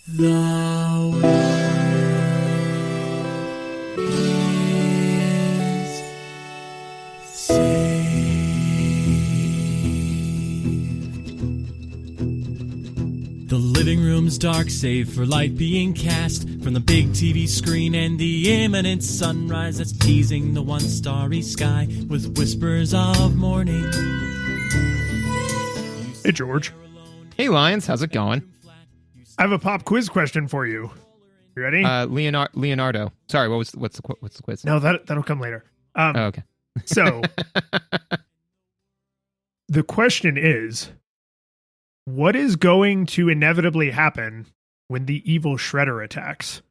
The world is saved. The living room's dark, save for light being cast from the big TV screen and the imminent sunrise that's teasing the one starry sky with whispers of morning. Hey, George. Hey, Lions. How's it going? I have a pop quiz question for you. You ready? Leonardo. Sorry, what's the quiz? No, that'll come later. Okay. So, the question is, what is going to inevitably happen when the evil Shredder attacks?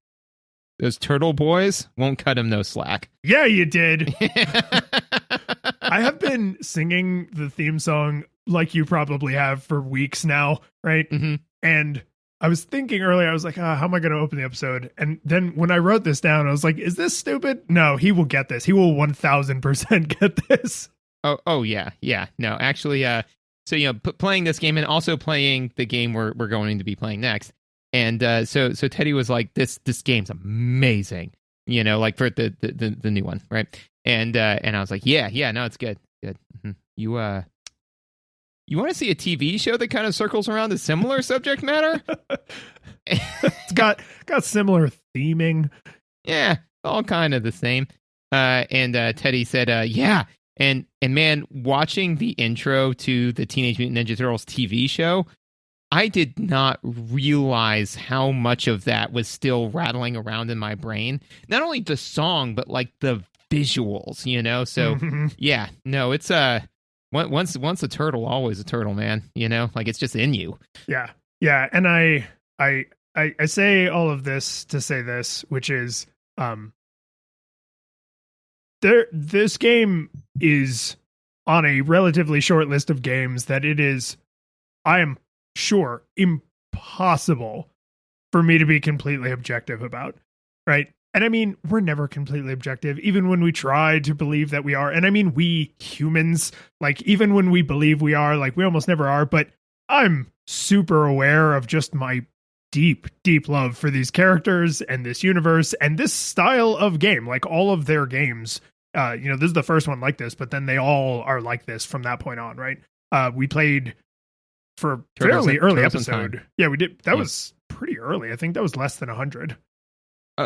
Those turtle boys won't cut him no slack. Yeah, you did. I have been singing the theme song like you probably have for weeks now, right? Mm-hmm. And I was thinking earlier, I was like, how am I going to open the episode? And then when I wrote this down, I was like, is this stupid? No, he will get this. He will 1000% get this. Oh yeah. No, actually, so playing this game and also playing the game we're going to be playing next, and so Teddy was like, this game's amazing, like for the new one, right? And I was like, yeah, no, it's good. Mm-hmm. You want to see a TV show that kind of circles around a similar subject matter? It's got similar theming. Yeah, all kind of the same. And Teddy said, yeah. And man, watching the intro to the Teenage Mutant Ninja Turtles TV show, I did not realize how much of that was still rattling around in my brain. Not only the song, but like the visuals, So yeah, no, it's once a turtle, always a turtle, man. Like it's just in you. Yeah. And I say all of this to say this, which is, this game is on a relatively short list of games that it is, I am sure, impossible for me to be completely objective about, right? And I mean, we're never completely objective, even when we try to believe that we are. And I mean, we humans, like, even when we believe we are, like, we almost never are. But I'm super aware of just my deep, deep love for these characters and this universe and this style of game. Like, all of their games, this is the first one like this, but then they all are like this from that point on, right? We played for fairly early episode. Yeah, we did. That was pretty early. I think that was less than 100.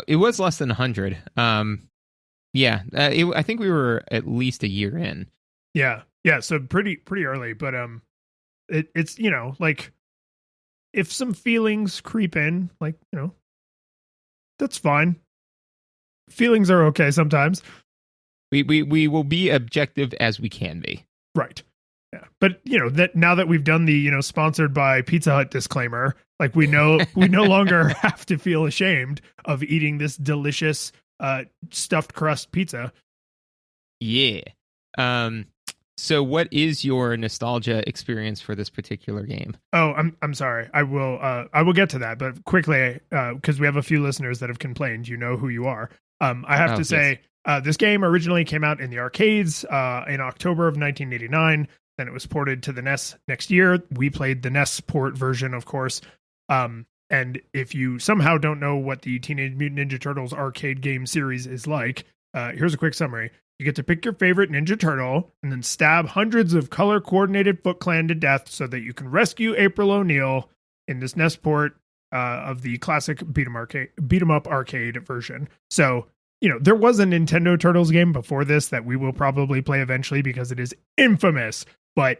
It was less than 100. I think we were at least a year in. Yeah. So pretty early, but it's like if some feelings creep in, like that's fine. Feelings are okay sometimes. We will be objective as we can be. Right. Yeah, but that now that we've done the sponsored by Pizza Hut disclaimer, like we no longer have to feel ashamed of eating this delicious stuffed crust pizza. Yeah. So what is your nostalgia experience for this particular game? Oh, I'm sorry. I will get to that, but quickly because we have a few listeners that have complained. You know who you are. I have to say this game originally came out in the arcades in October of 1989. Then it was ported to the NES next year. We played the NES port version, of course. And if you somehow don't know what the Teenage Mutant Ninja Turtles arcade game series is like, here's a quick summary. You get to pick your favorite Ninja Turtle and then stab hundreds of color-coordinated Foot Clan to death so that you can rescue April O'Neil in this NES port of the classic beat 'em up arcade version. So, there was a Nintendo Turtles game before this that we will probably play eventually because it is infamous. But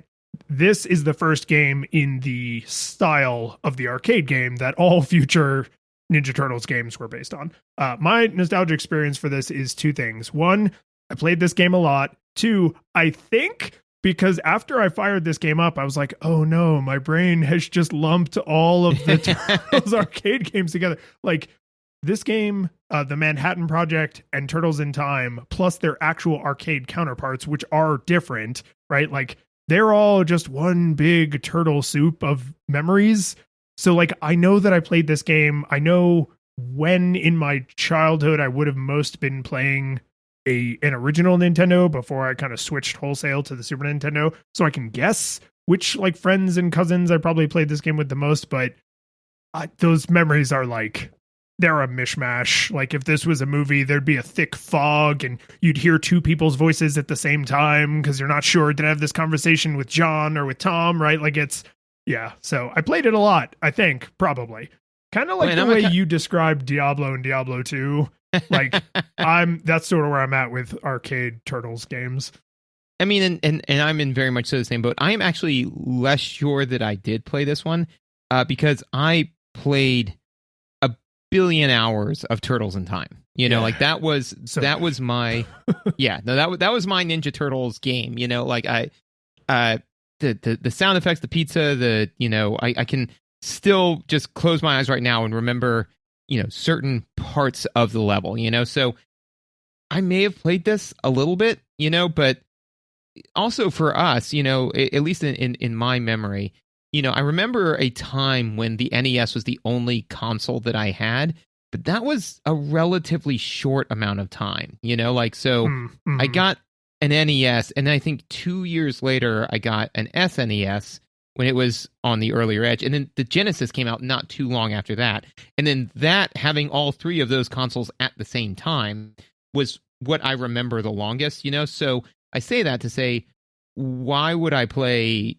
this is the first game in the style of the arcade game that all future Ninja Turtles games were based on. My nostalgia experience for this is two things. One, I played this game a lot. Two, I think because after I fired this game up, I was like, oh no, my brain has just lumped all of the Turtles arcade games together. Like this game, the Manhattan Project and Turtles in Time, plus their actual arcade counterparts, which are different, right? Like they're all just one big turtle soup of memories. So like, I know that I played this game. I know when in my childhood I would have most been playing an original Nintendo before I kind of switched wholesale to the Super Nintendo. So I can guess which like friends and cousins I probably played this game with the most, but those memories are like, they're a mishmash. Like if this was a movie, there'd be a thick fog and you'd hear two people's voices at the same time because you're not sure, did I have this conversation with John or with Tom, right? Like yeah. So I played it a lot, I think, probably. Kind of like the way you described Diablo and Diablo 2. Like that's sort of where I'm at with arcade Turtles games. I mean, and I'm in very much so the same boat. I am actually less sure that I did play this one because I played a billion hours of Turtles in Time. Like that was my that was my Ninja Turtles game. Like the sound effects, the pizza, I can still just close my eyes right now and remember certain parts of the level. So I may have played this a little bit, but also for us, at least in my memory, I remember a time when the NES was the only console that I had, but that was a relatively short amount of time, I got an NES, and I think 2 years later, I got an SNES when it was on the earlier edge, and then the Genesis came out not too long after that, and then that, having all three of those consoles at the same time, was what I remember the longest, so I say that to say, why would I play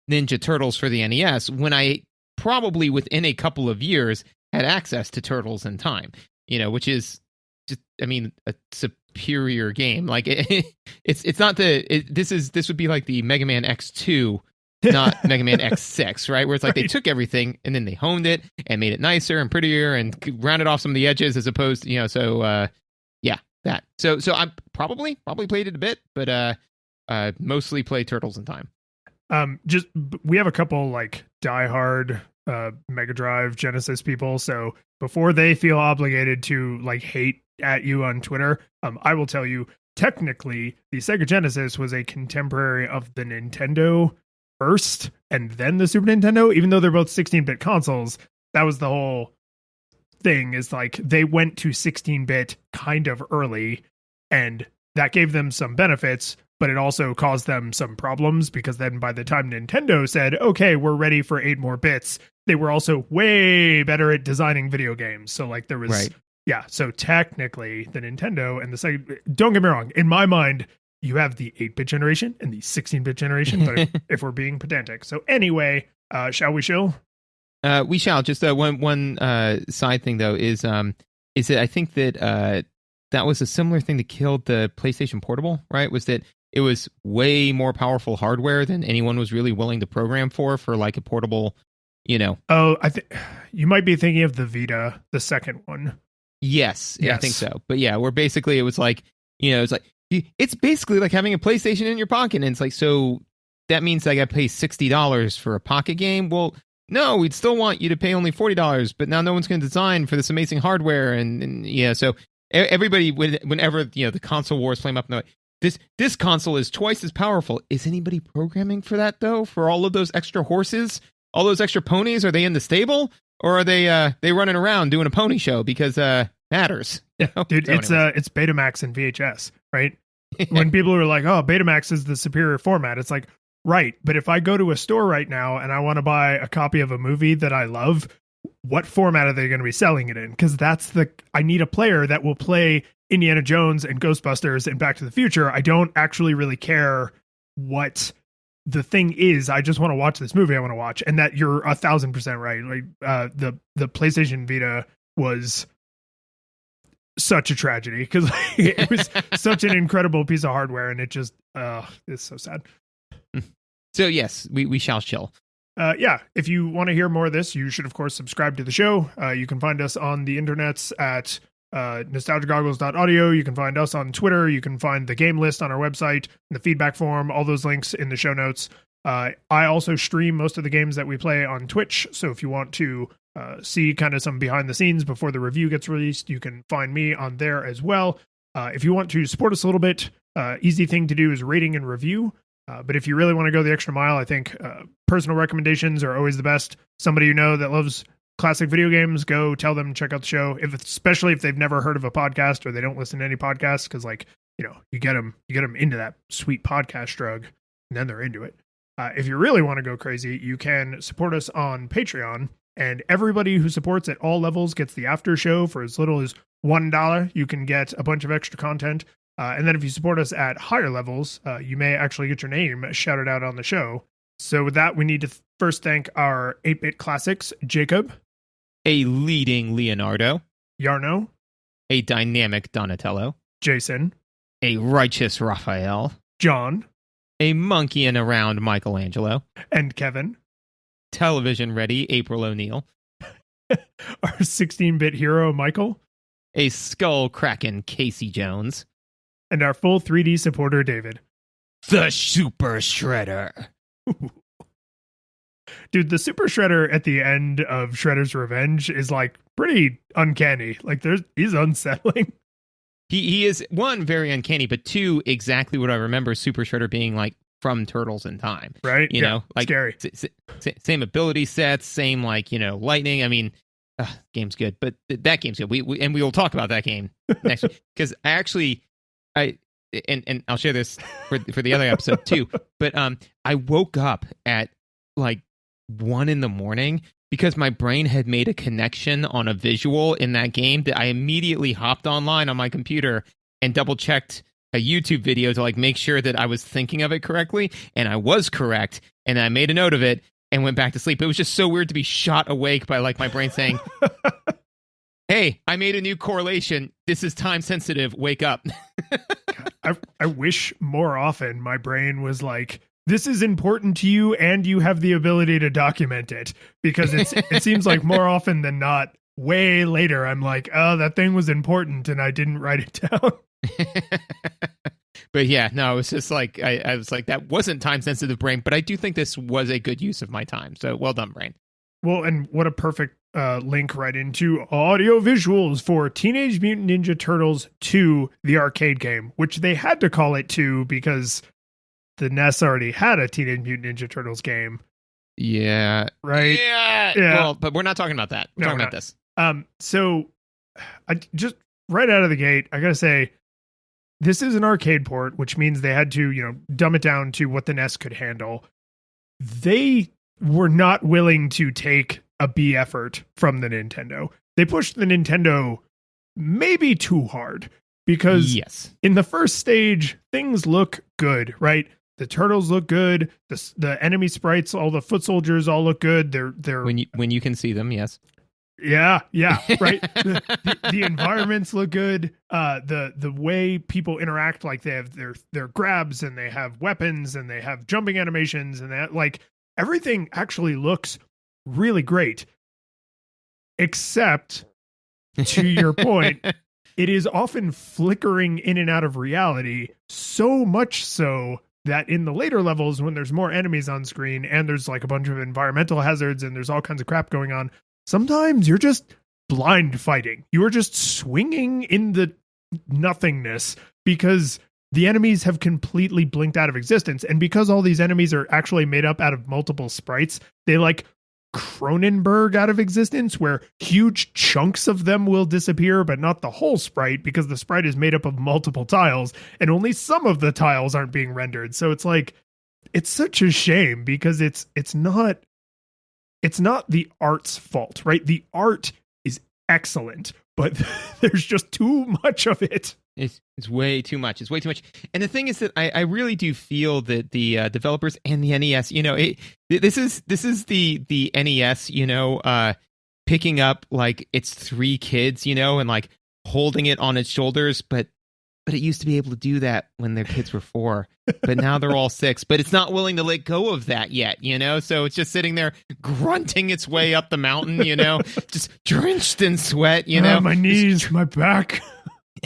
Ninja Turtles for the NES when I probably within a couple of years had access to Turtles in Time, which is just, a superior game. Like it's not this would be like the Mega Man X2, not Mega Man X6, right? Where it's like they took everything and then they honed it and made it nicer and prettier and rounded off some of the edges as opposed to, that. So I probably played it a bit, but mostly played Turtles in Time. We have a couple like diehard Mega Drive Genesis people, so before they feel obligated to like hate at you on Twitter, I will tell you, technically the Sega Genesis was a contemporary of the Nintendo first and then the Super Nintendo, even though they're both 16-bit consoles. That was the whole thing, is like they went to 16-bit kind of early, and that gave them some benefits, but it also caused them some problems because then by the time Nintendo said, okay, we're ready for 8 more bits, they were also way better at designing video games. So like there was, right. Yeah. So technically the Nintendo and the Sega, don't get me wrong, in my mind, you have the 8-bit generation and the 16-bit generation, but if we're being pedantic. So anyway, shall we chill? We shall. Just one side thing though is that I think that that was a similar thing that killed the PlayStation Portable, right? Was that it was way more powerful hardware than anyone was really willing to program for like a portable, Oh, I think you might be thinking of the Vita, the second one. Yes. I think so. But yeah, where basically it was like, it's basically like having a PlayStation in your pocket, and it's like, so that means I got to pay $60 for a pocket game. Well, no, we'd still want you to pay only $40, but now no one's going to design for this amazing hardware, and so everybody, whenever the console wars flame up, and they're like, this console is twice as powerful. Is anybody programming for that though? For all of those extra horses, all those extra ponies? Are they in the stable, or are they running around doing a pony show because matters? Dude, so it's Betamax and VHS, right? When people are like, oh, Betamax is the superior format, it's like, right, but if I go to a store right now and I want to buy a copy of a movie that I love, what format are they going to be selling it in? Because I need a player that will play Indiana Jones and Ghostbusters and Back to the Future. I don't actually really care what the thing is. I just want to watch this movie I want to watch. And that you're 1,000% right. Like the PlayStation Vita was such a tragedy because it was such an incredible piece of hardware, and it just it's so sad. So yes, we shall chill. If you want to hear more of this, you should of course subscribe to the show. You can find us on the internets at nostalgiagoggles.audio. You can find us on Twitter. You can find the game list on our website, the feedback form, all those links in the show notes. I also stream most of the games that we play on Twitch, so if you want to see kind of some behind the scenes before the review gets released, you can find me on there as well. If you want to support us a little bit, easy thing to do is rating and review. But if you really want to go the extra mile, I think personal recommendations are always the best. Somebody you know that loves classic video games, go tell them, check out the show. Especially if they've never heard of a podcast or they don't listen to any podcasts, because you get them into that sweet podcast drug, and then they're into it. If you really want to go crazy, you can support us on Patreon. And everybody who supports at all levels gets the after show for as little as $1. You can get a bunch of extra content. And then if you support us at higher levels, you may actually get your name shouted out on the show. So with that, we need to first thank our 8-Bit Classics, Jacob. A leading Leonardo. Yarno. A dynamic Donatello. Jason. A righteous Raphael. John. A monkeying around Michelangelo. And Kevin. Television ready April O'Neil. Our 16-bit hero, Michael. A skull cracking Casey Jones. And our full 3D supporter, David. The Super Shredder. Dude, the Super Shredder at the end of Shredder's Revenge is like pretty uncanny. Like he's unsettling. He is, one, very uncanny, but two, exactly what I remember Super Shredder being like from Turtles in Time. Right? You know, like scary. Same ability sets, same like, lightning. I mean, game's good, but that game's good. We will talk about that game next week because and I'll share this for the other episode too. But I woke up at like 1 a.m. because my brain had made a connection on a visual in that game that I immediately hopped online on my computer and double checked a YouTube video to like make sure that I was thinking of it correctly, and I was correct, and I made a note of it and went back to sleep. It was just so weird to be shot awake by like my brain saying, "Hey, I made a new correlation. This is time sensitive. Wake up." I wish more often my brain was like, this is important to you and you have the ability to document it, because it seems like more often than not, way later, I'm like, oh, that thing was important and I didn't write it down. But yeah, no, it was just like, I was like, that wasn't time sensitive brain, but I do think this was a good use of my time. So well done, brain. Well, and what a perfect link right into audio visuals for Teenage Mutant Ninja Turtles 2, the arcade game, which they had to call it 2 because the NES already had a Teenage Mutant Ninja Turtles game. Yeah. Right? Yeah. Well, but we're not talking about that. We're talking about this. So I just right out of the gate, I got to say, this is an arcade port, which means they had to, dumb it down to what the NES could handle. They were not willing to take a B effort from the Nintendo. They pushed the Nintendo maybe too hard because in the first stage, things look good, right? The turtles look good. The enemy sprites, all the foot soldiers all look good. They're when you can see them, yes. Yeah, right. The environments look good. The way people interact, like they have their grabs and they have weapons and they have jumping animations and that, like, everything actually looks really great. Except, to your point, it is often flickering in and out of reality, so much so that in the later levels, when there's more enemies on screen and there's like a bunch of environmental hazards and there's all kinds of crap going on, sometimes you're just blind fighting. You are just swinging in the nothingness because the enemies have completely blinked out of existence. And because all these enemies are actually made up out of multiple sprites, they like Cronenberg out of existence, where huge chunks of them will disappear, but not the whole sprite, because the sprite is made up of multiple tiles and only some of the tiles aren't being rendered. So it's like, it's such a shame because it's not the art's fault, right? The art is excellent, but there's just too much of it. It's way too much. It's way too much. And the thing is that I really do feel that the developers and the NES, this is the NES, picking up like its 3 kids, and like holding it on its shoulders, but it used to be able to do that when their kids were 4, but now they're all 6, but it's not willing to let go of that yet, so it's just sitting there grunting its way up the mountain, just drenched in sweat, my knees, my back.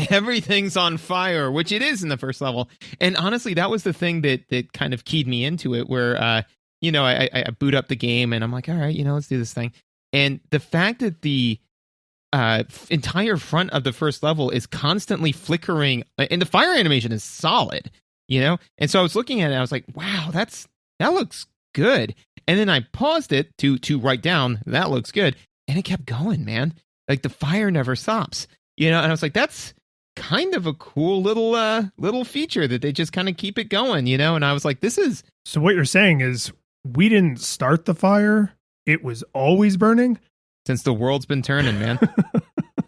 Everything's on fire, which it is in the first level. And honestly, that was the thing that kind of keyed me into it, where, I boot up the game and I'm like, all right, let's do this thing. And the fact that the entire front of the first level is constantly flickering and the fire animation is solid, And so I was looking at it, I was like, wow, that looks good. And then I paused it to write down, that looks good. And it kept going, man. Like the fire never stops, and I was like, that's kind of a cool little feature that they just kind of keep it going, and I was like, this is... So what you're saying is we didn't start the fire, it was always burning. Since the world's been turning, man.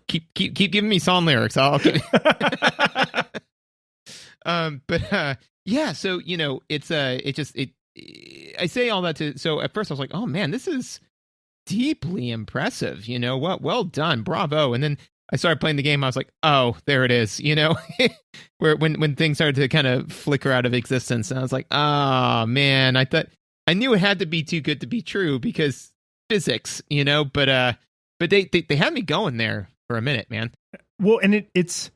keep giving me song lyrics. I'll keep. Yeah. So I say all that to. So at first I was like, oh man, this is deeply impressive. You know what? Well done, bravo. And then I started playing the game. I was like, oh, there it is. You know, where when things started to kind of flicker out of existence, and I was like, oh man, I knew it had to be too good to be true because physics, you know. But they had me going there for a minute, man. Well, and it's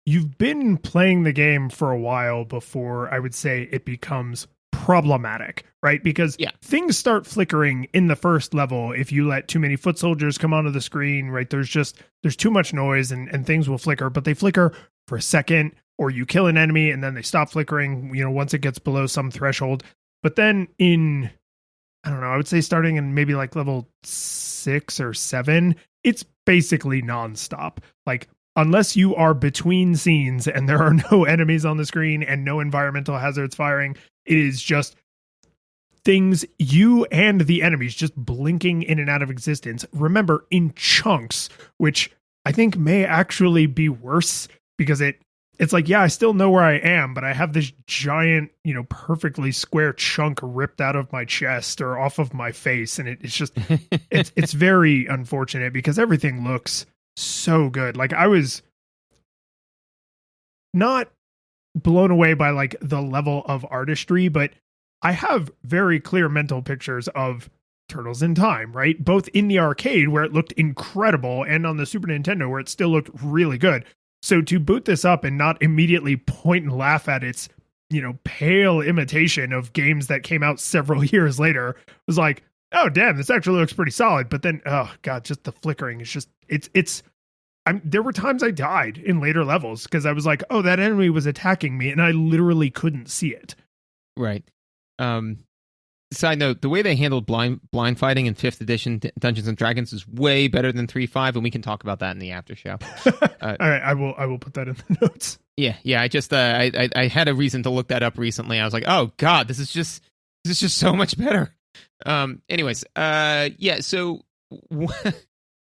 you've been playing the game for a while before I would say it becomes problematic, right? Because things start flickering in the first level if you let too many foot soldiers come onto the screen, right? There's too much noise and things will flicker, but they flicker for a second, or you kill an enemy and then they stop flickering, you know, once it gets below some threshold. But then in, I don't know, I would say starting in maybe like level 6 or 7, it's basically nonstop. Like, unless you are between scenes and there are no enemies on the screen and no environmental hazards firing, it is just things, you and the enemies, just blinking in and out of existence. Remember, in chunks, which I think may actually be worse because it's like, yeah, I still know where I am, but I have this giant, you know, perfectly square chunk ripped out of my chest or off of my face. And it's just, it's very unfortunate because everything looks so good. Like, I was not blown away by like the level of artistry, but I have very clear mental pictures of Turtles in Time, right? Both in the arcade where it looked incredible and on the Super Nintendo where it still looked really good. So to boot this up and not immediately point and laugh at its, you know, pale imitation of games that came out several years later was like, oh damn, this actually looks pretty solid. But then, oh god, just the flickering is just, there were times I died in later levels because I was like, oh, that enemy was attacking me and I literally couldn't see it. Right. Side note, the way they handled blind fighting in 5th edition Dungeons and Dragons is way better than 3.5, and we can talk about that in the after show. All right, I will put that in the notes. Yeah. I just I had a reason to look that up recently. I was like, oh god, this is just so much better. Anyways, so one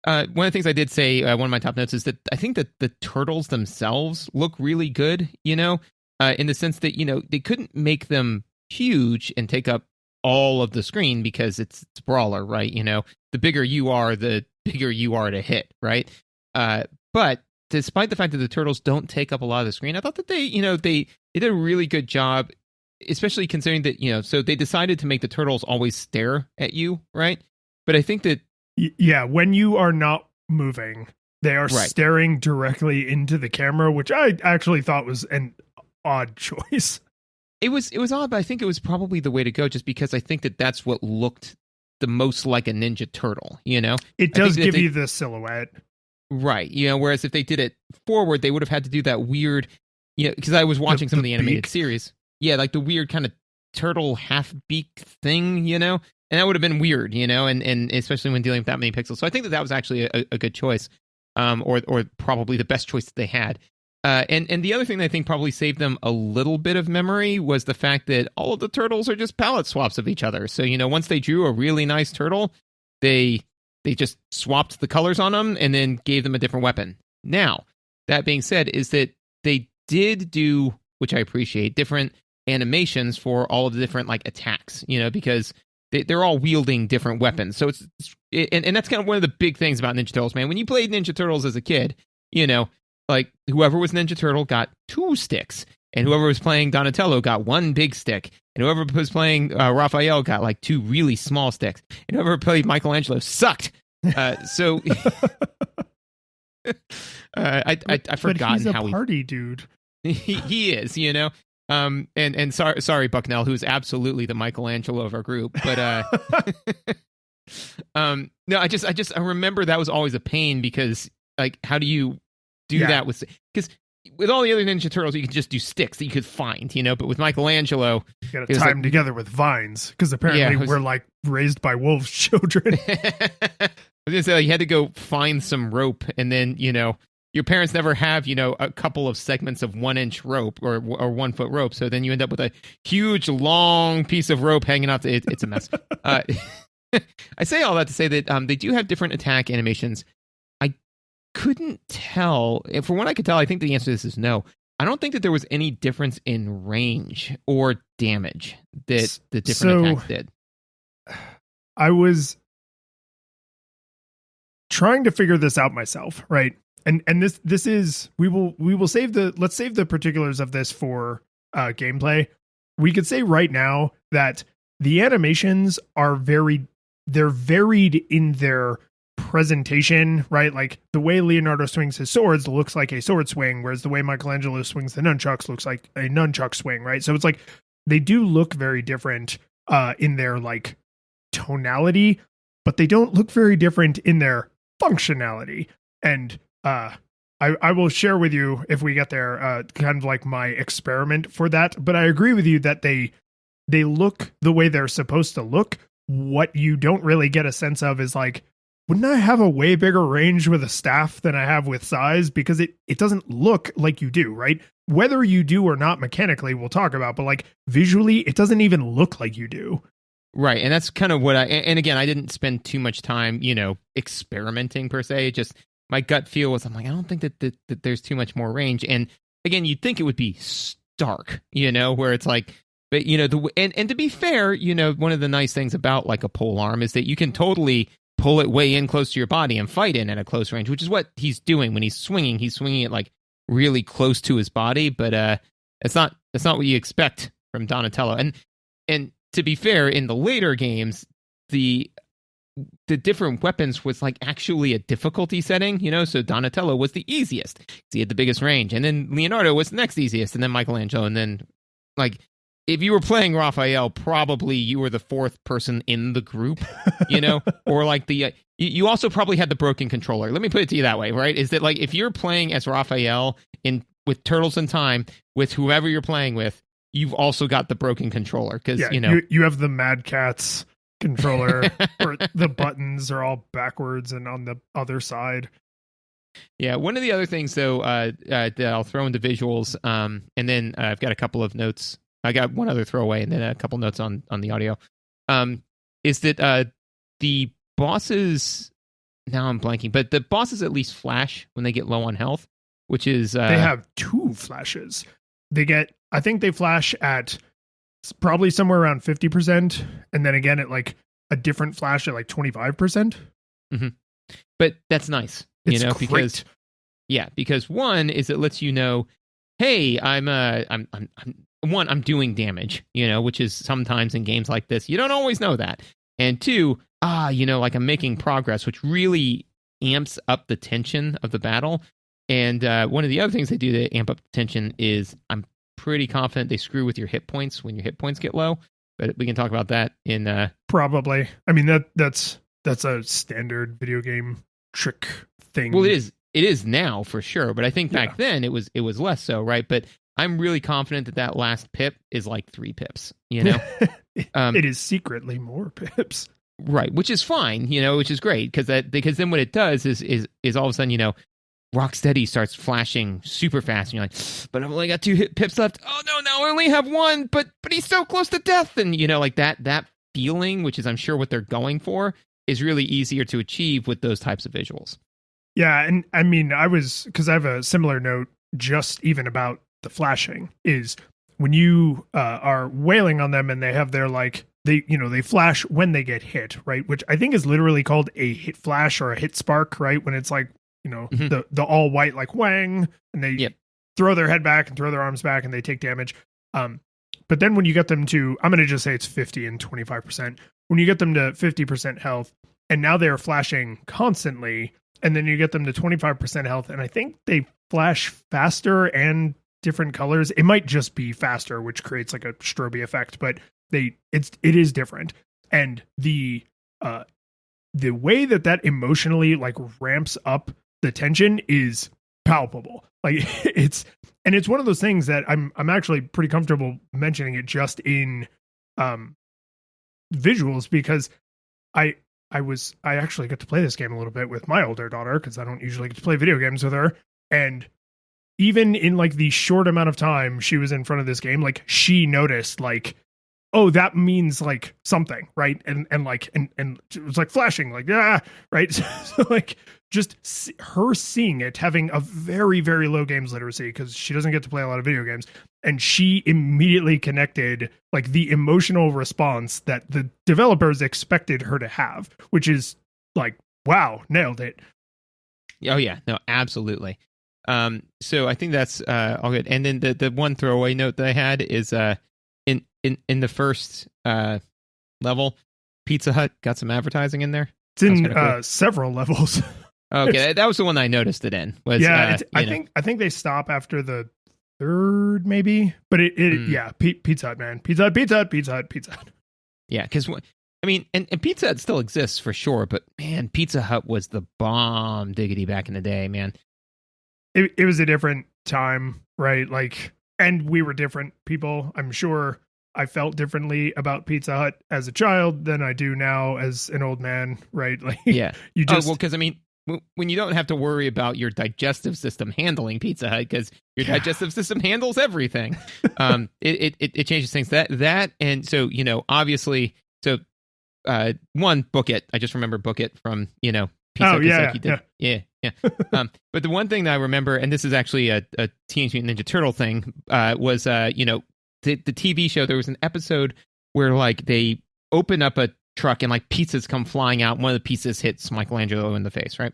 of the things I did say, one of my top notes is that I think that the turtles themselves look really good, you know, in the sense that, you know, they couldn't make them huge and take up all of the screen because it's Brawler, right? You know, the bigger you are, the bigger you are to hit, right? But despite the fact that the turtles don't take up a lot of the screen, I thought that they did a really good job, especially considering that, you know, so they decided to make the turtles always stare at you, right? But I think that when you are not moving, they are staring directly into the camera, which I actually thought was an odd choice. It was odd, but I think it was probably the way to go, just because I think that that's what looked the most like a Ninja Turtle, you know? It does give you the silhouette. Right, you know, whereas if they did it forward, they would have had to do that weird, you know, because I was watching some of the animated series. Yeah, like the weird kind of turtle half-beak thing, you know? And that would have been weird, you know, and especially when dealing with that many pixels. So I think that was actually a good choice, or probably the best choice that they had. And the other thing that I think probably saved them a little bit of memory was the fact that all of the turtles are just palette swaps of each other. So, you know, once they drew a really nice turtle, they just swapped the colors on them and then gave them a different weapon. Now, that being said, is that they did do, which I appreciate, different animations for all of the different like attacks, you know, because they're all wielding different weapons. So and that's kind of one of the big things about Ninja Turtles, man. When you played Ninja Turtles as a kid, you know, like whoever was Ninja Turtle got 2 sticks, and whoever was playing Donatello got 1 big stick, and whoever was playing Raphael got like 2 really small sticks, and whoever played Michelangelo sucked. So I've forgotten how he's a party dude. He is, you know. And sorry, Bucknell, who's absolutely the Michelangelo of our group, but no, I remember that was always a pain because like, how do you do that with, because with all the other Ninja Turtles, you could just do sticks that you could find, you know, but with Michelangelo, you gotta tie them together with vines, because apparently we're like raised by wolves children. I was gonna say, like, you had to go find some rope, and then, you know, your parents never have, you know, a couple of segments of 1-inch rope or 1 foot rope, so then you end up with a huge long piece of rope hanging out. It's a mess. I say all that to say that they do have different attack animations. I couldn't tell. From what I could tell, I think the answer to this is no. I don't think that there was any difference in range or damage that the different attacks did. I was trying to figure this out myself, right? And this is let's save the particulars of this for gameplay. We could say right now that the animations are they're varied in their presentation, right? Like the way Leonardo swings his swords looks like a sword swing, whereas the way Michelangelo swings the nunchucks looks like a nunchuck swing, right? So it's like they do look very different in their like tonality, but they don't look very different in their functionality. And I will share with you if we get there kind of like my experiment for that. But I agree with you that they look the way they're supposed to look. What you don't really get a sense of is like, wouldn't I have a way bigger range with a staff than I have with size? Because it doesn't look like you do, right? Whether you do or not mechanically, we'll talk about, but like visually, it doesn't even look like you do. Right. And that's kind of what and again, I didn't spend too much time, experimenting per se. Just my gut feel was, I'm like, I don't think that there's too much more range. And again, you'd think it would be stark, where it's like, but and to be fair, one of the nice things about like a pole arm is that you can totally pull it way in close to your body and fight in at a close range, which is what he's doing when he's swinging. He's swinging it like really close to his body, but it's not what you expect from Donatello. And to be fair, in the later games, the different weapons was like actually a difficulty setting, so Donatello was the easiest because he had the biggest range, and then Leonardo was the next easiest, and then Michelangelo, and then like if you were playing Raphael, probably you were the fourth person in the group, or like you also probably had the broken controller. Let me put it to you that way, right? Is that like if you're playing as Raphael with Turtles in Time with whoever you're playing with, you've also got the broken controller because you have the Mad Catz controller or the buttons are all backwards and on the other side. Yeah, one of the other things though that I'll throw into visuals, and then I've got a couple of notes. I got one other throwaway and then a couple notes on the audio. Is that the bosses? Now I'm blanking, but the bosses at least flash when they get low on health, which is they have two flashes. I think they flash at probably somewhere around 50%, and then again at like a different flash at like 25%. Mm-hmm. But that's nice, great. because one is it lets you know, hey, I'm doing damage, which is sometimes in games like this, you don't always know that. And two, like I'm making progress, which really amps up the tension of the battle. And one of the other things they do to amp up the tension is I'm pretty confident they screw with your hit points when your hit points get low. But we can talk about that in probably. I mean that's a standard video game trick thing. Well, it is now for sure, but I think back then it was less so, right? But I'm really confident that last pip is like 3 pips, It is secretly more pips. Right, which is fine, which is great because then what it does is all of a sudden, Rocksteady starts flashing super fast, and you're like, but I've only got 2 pips left. Oh no, now I only have 1, but he's so close to death, and like that feeling, which is I'm sure what they're going for, is really easier to achieve with those types of visuals. Yeah, and I mean, because I have a similar note just even about the flashing is when you are wailing on them and they have their like they flash when they get hit, right? Which I think is literally called a hit flash or a hit spark, right? When it's like the all white like wang and they throw their head back and throw their arms back and they take damage. But then when you get them to, I'm going to just say it's 50 and 25%. When you get them to 50% health and now they're flashing constantly, and then you get them to 25% health, and I think they flash faster and different colors. It might just be faster, which creates like a strobe effect, but it is different. And the way that emotionally like ramps up the tension is palpable. Like it's one of those things that I'm actually pretty comfortable mentioning it just in visuals because I actually got to play this game a little bit with my older daughter because I don't usually get to play video games with her. And even in like the short amount of time she was in front of this game, like she noticed like oh, that means like something, right? And it was like flashing, like, yeah, right. So like just her seeing it, having a very, very low games literacy because she doesn't get to play a lot of video games. And she immediately connected like the emotional response that the developers expected her to have, which is like, wow, nailed it. Oh yeah, no, absolutely. So I think that's all good. And then the one throwaway note that I had is in the first level, Pizza Hut got some advertising in there. It's in cool. Several levels. Okay, that was the one I noticed it in. Was, yeah, I think they stop after the third, maybe. But yeah, Pizza Hut, man, Pizza Hut. Yeah, because I mean, and Pizza Hut still exists for sure, but man, Pizza Hut was the bomb diggity back in the day, man. It was a different time, right? Like, and we were different people. I'm sure I felt differently about Pizza Hut as a child than I do now as an old man, right? Like, yeah, you just because I mean, when you don't have to worry about your digestive system handling Pizza Hut because your digestive system handles everything, it changes things. That and so obviously, so one, Book It. I just remember Book It from Pizza Hut. Yeah. But the one thing that I remember, and this is actually a Teenage Mutant Ninja Turtle thing, was the TV show. There was an episode where like they open up a truck and like pizzas come flying out. One of the pizzas hits Michelangelo in the face, right?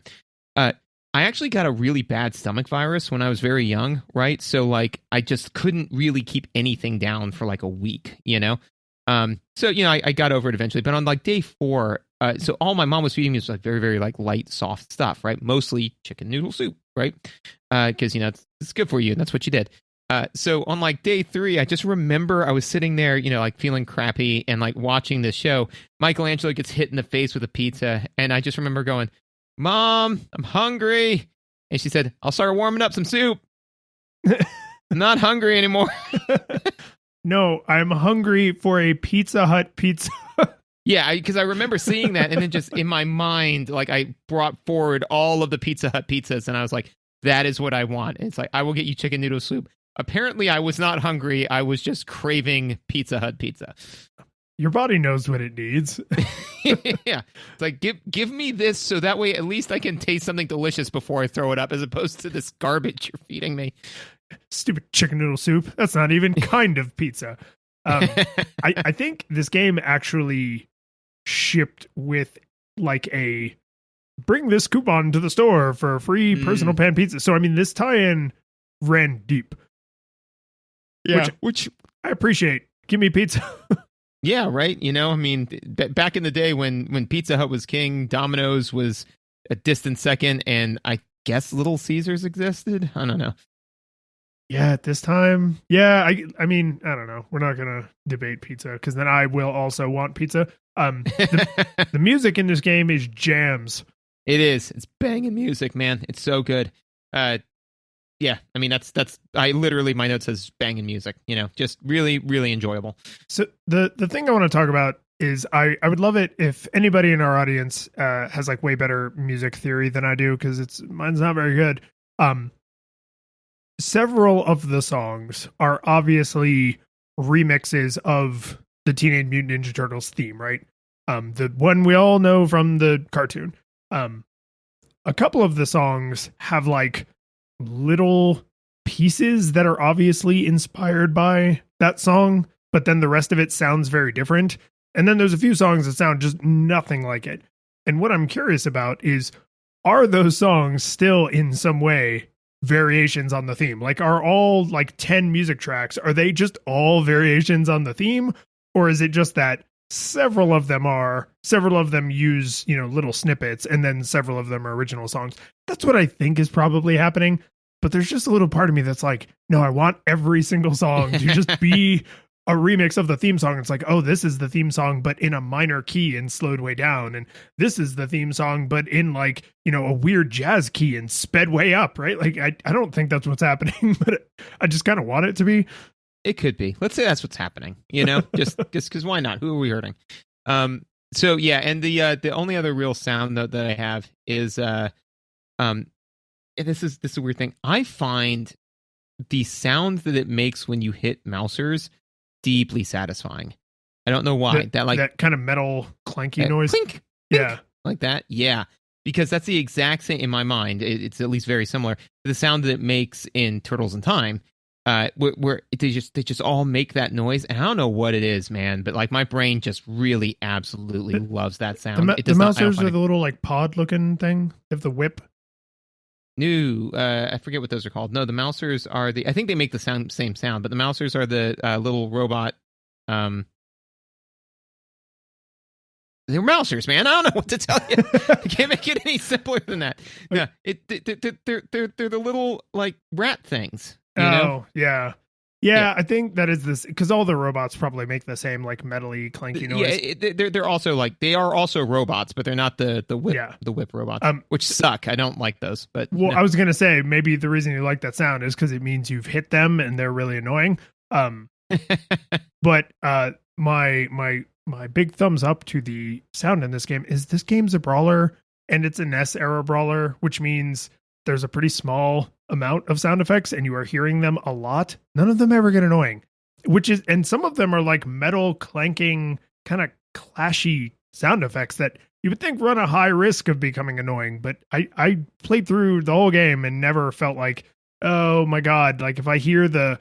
I actually got a really bad stomach virus when I was very young, right? So like I just couldn't really keep anything down for like a week, So I got over it eventually. But on like day 4, so all my mom was feeding me was like very, very like light, soft stuff, right? Mostly chicken noodle soup, right? Because it's good for you, and that's what you did. So on like day 3, I just remember I was sitting there, like feeling crappy and like watching this show. Michelangelo gets hit in the face with a pizza, and I just remember going, "Mom, I'm hungry," and she said, "I'll start warming up some soup." I'm not hungry anymore. No, I'm hungry for a Pizza Hut pizza. Yeah, because I remember seeing that, and then just in my mind, like I brought forward all of the Pizza Hut pizzas, and I was like, that is what I want. And it's like, I will get you chicken noodle soup. Apparently, I was not hungry. I was just craving Pizza Hut pizza. Your body knows what it needs. Yeah. It's like, give me this so that way at least I can taste something delicious before I throw it up, as opposed to this garbage you're feeding me. Stupid chicken noodle soup. That's not even kind of pizza. I think this game actually shipped with like a bring this coupon to the store for free personal pan pizza. So I mean, this tie-in ran deep. Yeah, which I appreciate. Give me pizza. Yeah, right. I mean, back in the day when Pizza Hut was king, Domino's was a distant second, and I guess Little Caesars existed. I don't know. Yeah, at this time, yeah. I mean, I don't know. We're not gonna debate pizza because then I will also want pizza. The music in this game is jams. It is. It's banging music, man. It's so good. Yeah. I mean, that's. I literally, my note says banging music. Just really, really enjoyable. So the thing I want to talk about is I would love it if anybody in our audience has like way better music theory than I do, because mine's not very good. Several of the songs are obviously remixes of the Teenage Mutant Ninja Turtles theme, right? The one we all know from the cartoon. A couple of the songs have like little pieces that are obviously inspired by that song, but then the rest of it sounds very different. And then there's a few songs that sound just nothing like it. And what I'm curious about is, are those songs still in some way variations on the theme? Like, are all like 10 music tracks, are they just all variations on the theme? Or is it just that several of them use, little snippets, and then several of them are original songs? That's what I think is probably happening. But there's just a little part of me that's like, no, I want every single song to just be a remix of the theme song. It's like, oh, this is the theme song, but in a minor key and slowed way down. And this is the theme song, but in like, a weird jazz key and sped way up, right? Like, I don't think that's what's happening, but I just kind of want it to be. It could be. Let's say that's what's happening, just because why not? Who are we hurting? So yeah. And the only other real sound note that I have is, this is a weird thing. I find the sound that it makes when you hit mousers deeply satisfying. I don't know why. That kind of metal clanky noise. Clink, yeah. Like that. Yeah. Because that's the exact same in my mind. It's at least very similar to the sound that it makes in Turtles in Time. Where they just all make that noise, and I don't know what it is, man, but like my brain just really absolutely loves that sound. The Mousers are the little like pod looking thing. They have the whip. No, I forget what those are called. No, the Mousers are I think they make the same sound, but the Mousers are the little robot. They're Mousers, man. I don't know what to tell you. I can't make it any simpler than that. Yeah, they're the little like rat things. You know? Yeah. I think that is this because all the robots probably make the same like metally clanky noise. Yeah, they're also like they are also robots, but they're not the whip robots, which suck. I don't like those. But I was gonna say maybe the reason you like that sound is because it means you've hit them and they're really annoying. But my big thumbs up to the sound in this game is this game's a brawler and it's a NES era brawler, which means there's a pretty small amount of sound effects and you are hearing them a lot. None of them ever get annoying, and some of them are like metal clanking, kind of clashy sound effects that you would think run a high risk of becoming annoying. But I played through the whole game and never felt like, oh my God, like if I hear the,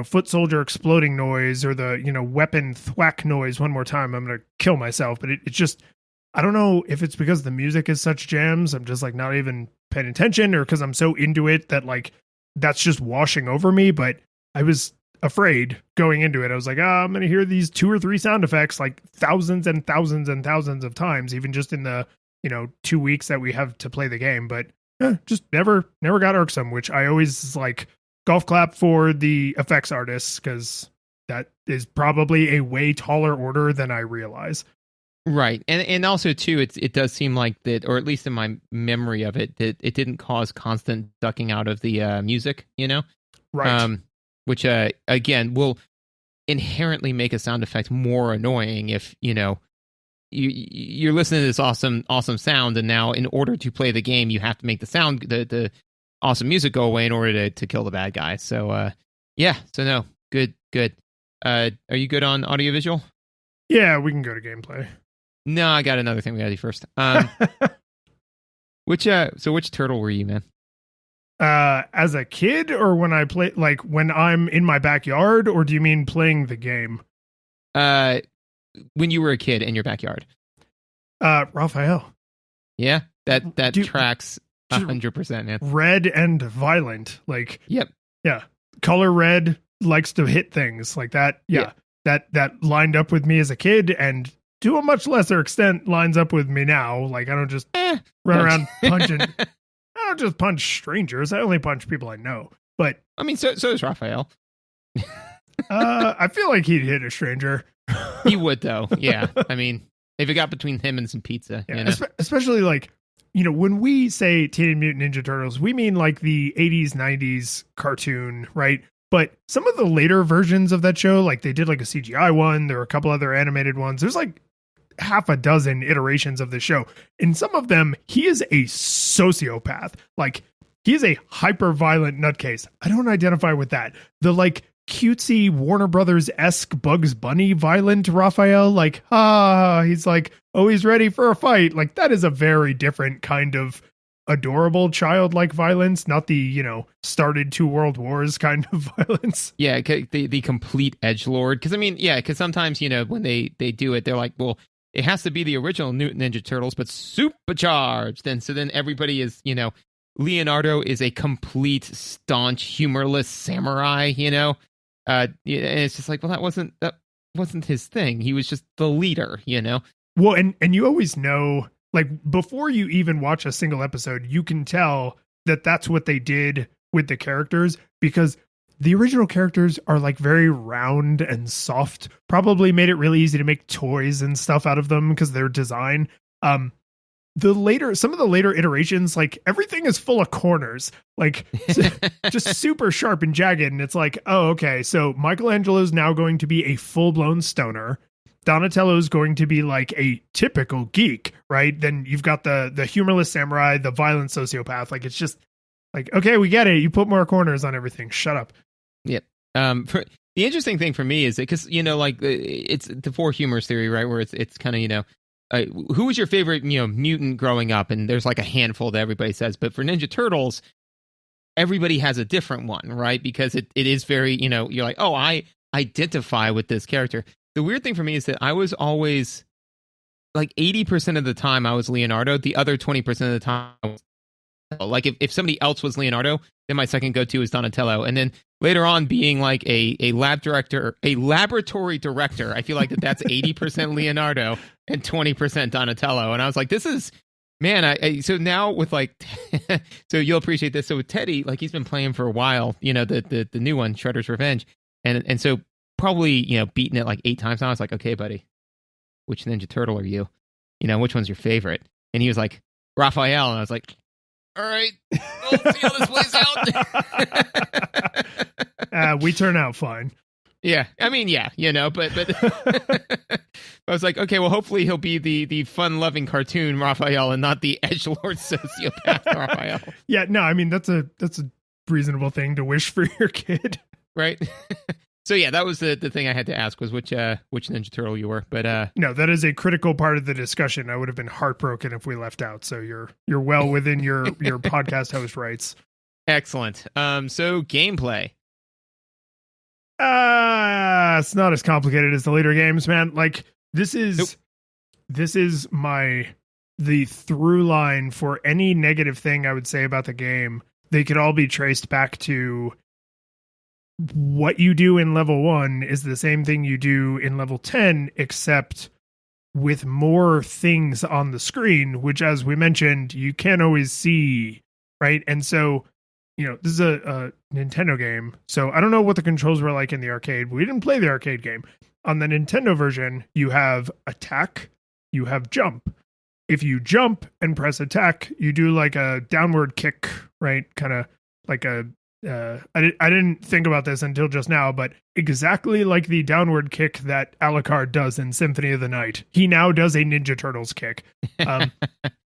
foot soldier exploding noise or the, weapon thwack noise one more time, I'm going to kill myself. But it's just, I don't know if it's because the music is such jams. I'm just like not even paying attention or because I'm so into it that like that's just washing over me. But I was afraid going into it. I was like, I'm going to hear these 2 or 3 sound effects like thousands and thousands and thousands of times, even just in the, 2 weeks that we have to play the game. But just never got irksome, which I always like golf clap for the effects artists because that is probably a way taller order than I realize. Right. And also too, it does seem like that, or at least in my memory of it, that it didn't cause constant ducking out of the music, Right. Which again will inherently make a sound effect more annoying if, you're listening to this awesome sound, and now in order to play the game, you have to make the sound, the awesome music go away in order to kill the bad guy. So so no, good. Are you good on audiovisual? Yeah, we can go to gameplay. No, I got another thing we gotta do first. Which turtle were you, man? As a kid, or when I play, like when I'm in my backyard, or do you mean playing the game? When you were a kid in your backyard. Raphael. Yeah, that tracks 100%, man. Red and violent, like. Yep. Yeah, color red, likes to hit things like that. Yeah. That lined up with me as a kid, and to a much lesser extent lines up with me now. Like I don't just run around punching. I don't just punch strangers. I only punch people I know. But I mean, so does Raphael. I feel like he'd hit a stranger. He would, though. Yeah. I mean, if it got between him and some pizza, especially like, when we say Teenage Mutant Ninja Turtles, we mean like the 80s, 90s cartoon, right? But some of the later versions of that show, like they did like a CGI one, there were a couple other animated ones. There's like half a dozen iterations of the show. In some of them, he is a sociopath. Like he is a hyper violent nutcase. I don't identify with that. The like cutesy Warner Brothers-esque Bugs Bunny violent Raphael, like, he's like, he's ready for a fight. Like that is a very different kind of adorable childlike violence, not the started 2 world wars kind of violence. Yeah, the complete edgelord. Because I mean, because sometimes when they do it, they're like, well, it has to be the original Mutant Ninja Turtles, but supercharged. And so then everybody is, Leonardo is a complete staunch, humorless samurai. And it's just like, well, that wasn't his thing. He was just the leader. Well, and you always know. Like before you even watch a single episode, you can tell that that's what they did with the characters, because the original characters are like very round and soft, probably made it really easy to make toys and stuff out of them because their design. Some of the later iterations, like everything is full of corners, like just super sharp and jagged. And it's like, oh, okay. So Michelangelo's now going to be a full blown stoner. Donatello's going to be like a typical geek, right? Then you've got the humorless samurai, the violent sociopath. Like, it's just like, okay, we get it. You put more corners on everything. Shut up. Yep. the interesting thing for me is that, because, like, it's the four humors theory, right? Where it's kind of, who was your favorite, mutant growing up? And there's like a handful that everybody says. But for Ninja Turtles, everybody has a different one, right? Because it is very, you're like, oh, I identify with this character. The weird thing for me is that I was always, like, 80% of the time I was Leonardo. The other 20% of the time I was, like, if somebody else was Leonardo, then my second go-to is Donatello. And then later on, being like a laboratory director, I feel like that's 80% Leonardo and 20% Donatello. And I was like, this is, man, so now with, like, so you'll appreciate this. So with Teddy, like, he's been playing for a while, the new one, Shredder's Revenge. And so probably, beaten it like 8 times now. I was like, okay, buddy, which Ninja Turtle are you? Which one's your favorite? And he was like, Raphael. And I was like, all right, we'll see how this plays out. We turn out fine. Yeah, I mean, yeah, but I was like, okay, well, hopefully he'll be the fun-loving cartoon Raphael and not the edgelord sociopath Raphael. Yeah, no, I mean, that's a reasonable thing to wish for your kid, right? So yeah, that was the thing I had to ask, was which Ninja Turtle you were. But no, that is a critical part of the discussion. I would have been heartbroken if we left out. So you're well within your podcast host rights. Excellent. So gameplay. It's not as complicated as the later games, man. Like, this is the through line for any negative thing I would say about the game. They could all be traced back to what you do in level 1 is the same thing you do in level 10, except with more things on the screen, which, as we mentioned, you can't always see, right? And so, this is a Nintendo game, so I don't know what the controls were like in the arcade. We didn't play the arcade game. On the Nintendo version, you have attack, you have jump. If you jump and press attack, you do like a downward kick, right? Kind of like a I didn't think about this until just now, but exactly like the downward kick that Alucard does in Symphony of the Night, he now does a Ninja Turtles kick. And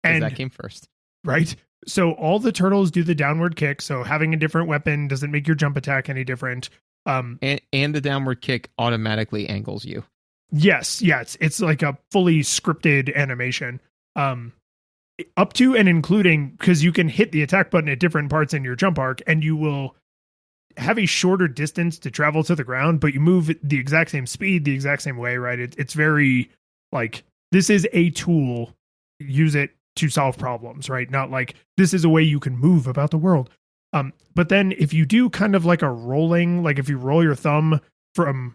that came first, right? So all the turtles do the downward kick. So having a different weapon doesn't make your jump attack any different. And the downward kick automatically angles you. Yes, it's like a fully scripted animation. Up to and including, because you can hit the attack button at different parts in your jump arc, and you will have a shorter distance to travel to the ground, but you move the exact same speed, the exact same way, right? It's very, like, this is a tool. Use it to solve problems, right? Not like this is a way you can move about the world. But then if you do kind of like a rolling, like if you roll your thumb from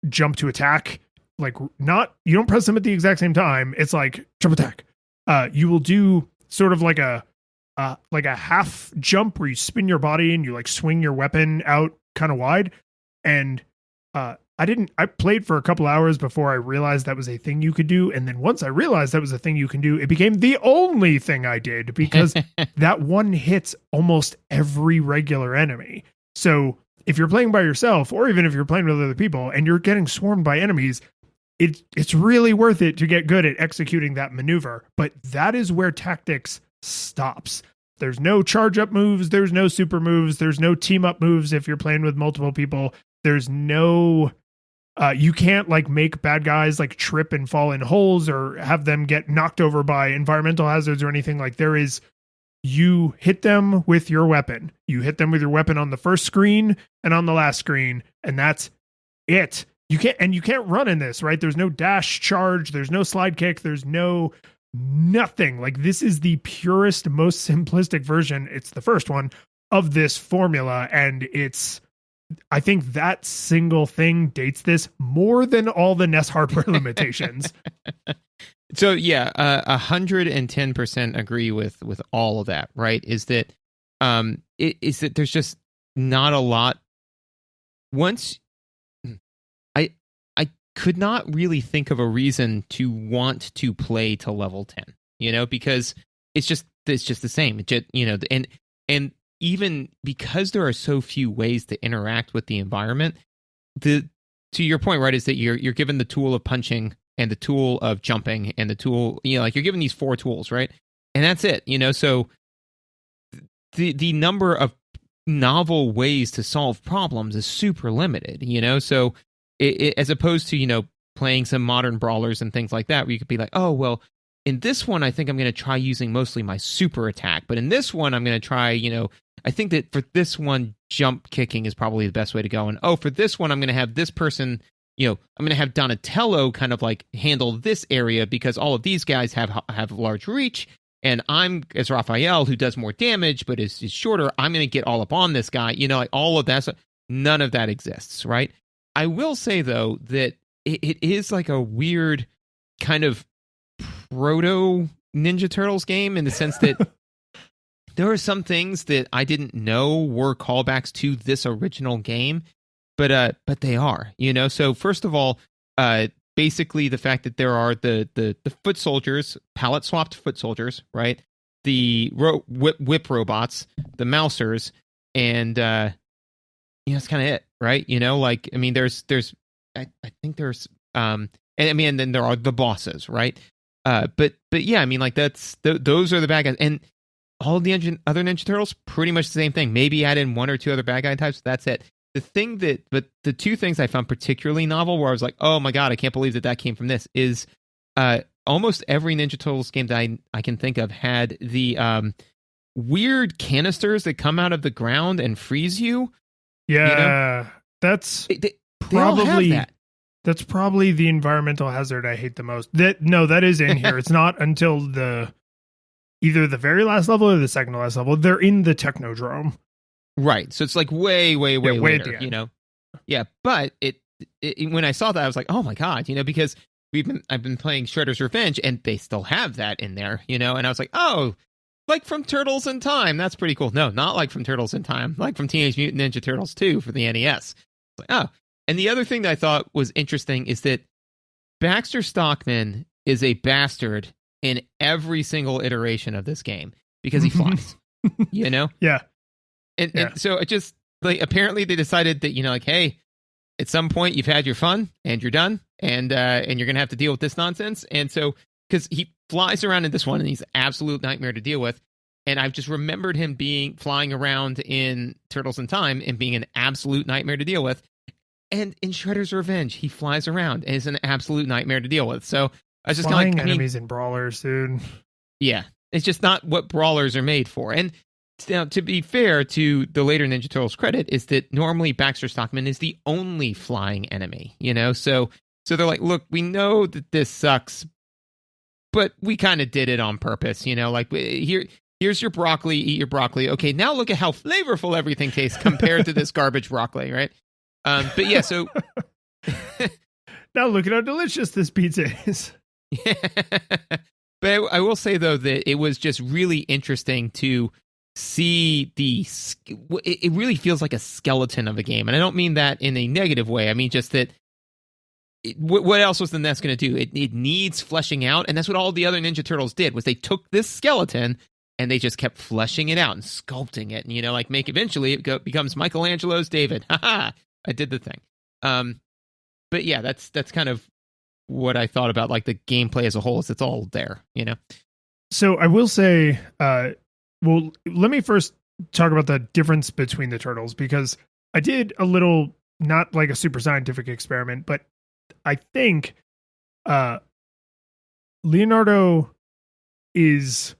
jump to attack, like, you don't press them at the exact same time. It's like jump attack. You will do sort of like a half jump where you spin your body and you like swing your weapon out kind of wide. And I played for a couple hours before I realized that was a thing you could do. And then once I realized that was a thing you can do, it became the only thing I did, because that one hits almost every regular enemy. So if you're playing by yourself, or even if you're playing with other people and you're getting swarmed by enemies, it's really worth it to get good at executing that maneuver. But that is where tactics stops. There's no charge up moves. There's no super moves. There's no team up moves if you're playing with multiple people. There's no, you can't like make bad guys like trip and fall in holes or have them get knocked over by environmental hazards or anything. Like, there is, you hit them with your weapon. You hit them with your weapon on the first screen and on the last screen, and that's it. You can't run in this, right? There's no dash charge. There's no slide kick. There's no nothing. Like, this is the purest, most simplistic version. It's the first one of this formula. And I think that single thing dates this more than all the NES hardware limitations. So yeah, 110% agree with all of that, right? Is that there's just not a lot. Once I could not really think of a reason to want to play to level 10, because it's just the same. It just, and even because there are so few ways to interact with the environment, to your point, right, is that you're given the tool of punching and the tool of jumping and the tool, like you're given these 4 tools, right? And that's it, so the number of novel ways to solve problems is super limited, so as opposed to playing some modern brawlers and things like that, where you could be like, oh well, in this one I think I'm going to try using mostly my super attack, but in this one I'm going to try, I think that for this one jump kicking is probably the best way to go, and for this one I'm going to have this person, I'm going to have Donatello kind of like handle this area because all of these guys have large reach. And I'm, as Raphael, who does more damage but is shorter, I'm going to get all up on this guy. Like all of that. None of that exists, right? I will say, though, that it is like a weird kind of proto Ninja Turtles game in the sense that there are some things that I didn't know were callbacks to this original game, but they are, So first of all, basically the fact that there are the foot soldiers, palette swapped foot soldiers, right? The whip robots, the mousers, and that's kind of it, right? There's I think there's and then there are the bosses, right? But yeah, those are the bad guys, and all of the other Ninja Turtles pretty much the same thing. Maybe add in one or two other bad guy types. That's it. But the two things I found particularly novel, where I was like, oh my god, I can't believe that came from this, is almost every Ninja Turtles game that I can think of had the weird canisters that come out of the ground and freeze you. Yeah, that's they probably all have that. That's probably the environmental hazard I hate the most. That is in here. It's not until either the very last level or the second to last level. They're in the Technodrome. Right, so it's like way later, Yeah, but it when I saw that, I was like, oh my god, because I've been playing Shredder's Revenge, and they still have that in there, and I was like, oh, like from Turtles in Time, that's pretty cool. No, not like from Turtles in Time, like from Teenage Mutant Ninja Turtles 2 for the NES. Like, oh, and the other thing that I thought was interesting is that Baxter Stockman is a bastard in every single iteration of this game because he flies, Yeah. And so it just like apparently they decided that hey, at some point you've had your fun and you're done and you're gonna have to deal with this nonsense. And so because he flies around in this one and he's an absolute nightmare to deal with, and I've just remembered him flying around in Turtles in Time and being an absolute nightmare to deal with, and in Shredder's Revenge he flies around and is an absolute nightmare to deal with. So I was just kind of like, enemies and brawlers, dude. Yeah, it's just not what brawlers are made for. And now, to be fair to the later Ninja Turtles' credit, is that normally Baxter Stockman is the only flying enemy, So they're like, look, we know that this sucks, but we kind of did it on purpose, Like here's your broccoli, eat your broccoli. Okay, now look at how flavorful everything tastes compared to this garbage broccoli, right? But yeah, so now look at how delicious this pizza is. But I will say though that it was just really interesting to see it really feels like a skeleton of a game, and I don't mean that in a negative way. I mean just that what else was the NES going to do? It needs fleshing out, and that's what all the other Ninja Turtles did, was they took this skeleton and they just kept fleshing it out and sculpting it, and eventually it becomes Michelangelo's David. Haha, I did the thing. But yeah, that's kind of what I thought about like the gameplay as a whole. Is it's all there, So I will say, well, let me first talk about the difference between the turtles, because I did a little, not like a super scientific experiment, but I think Leonardo is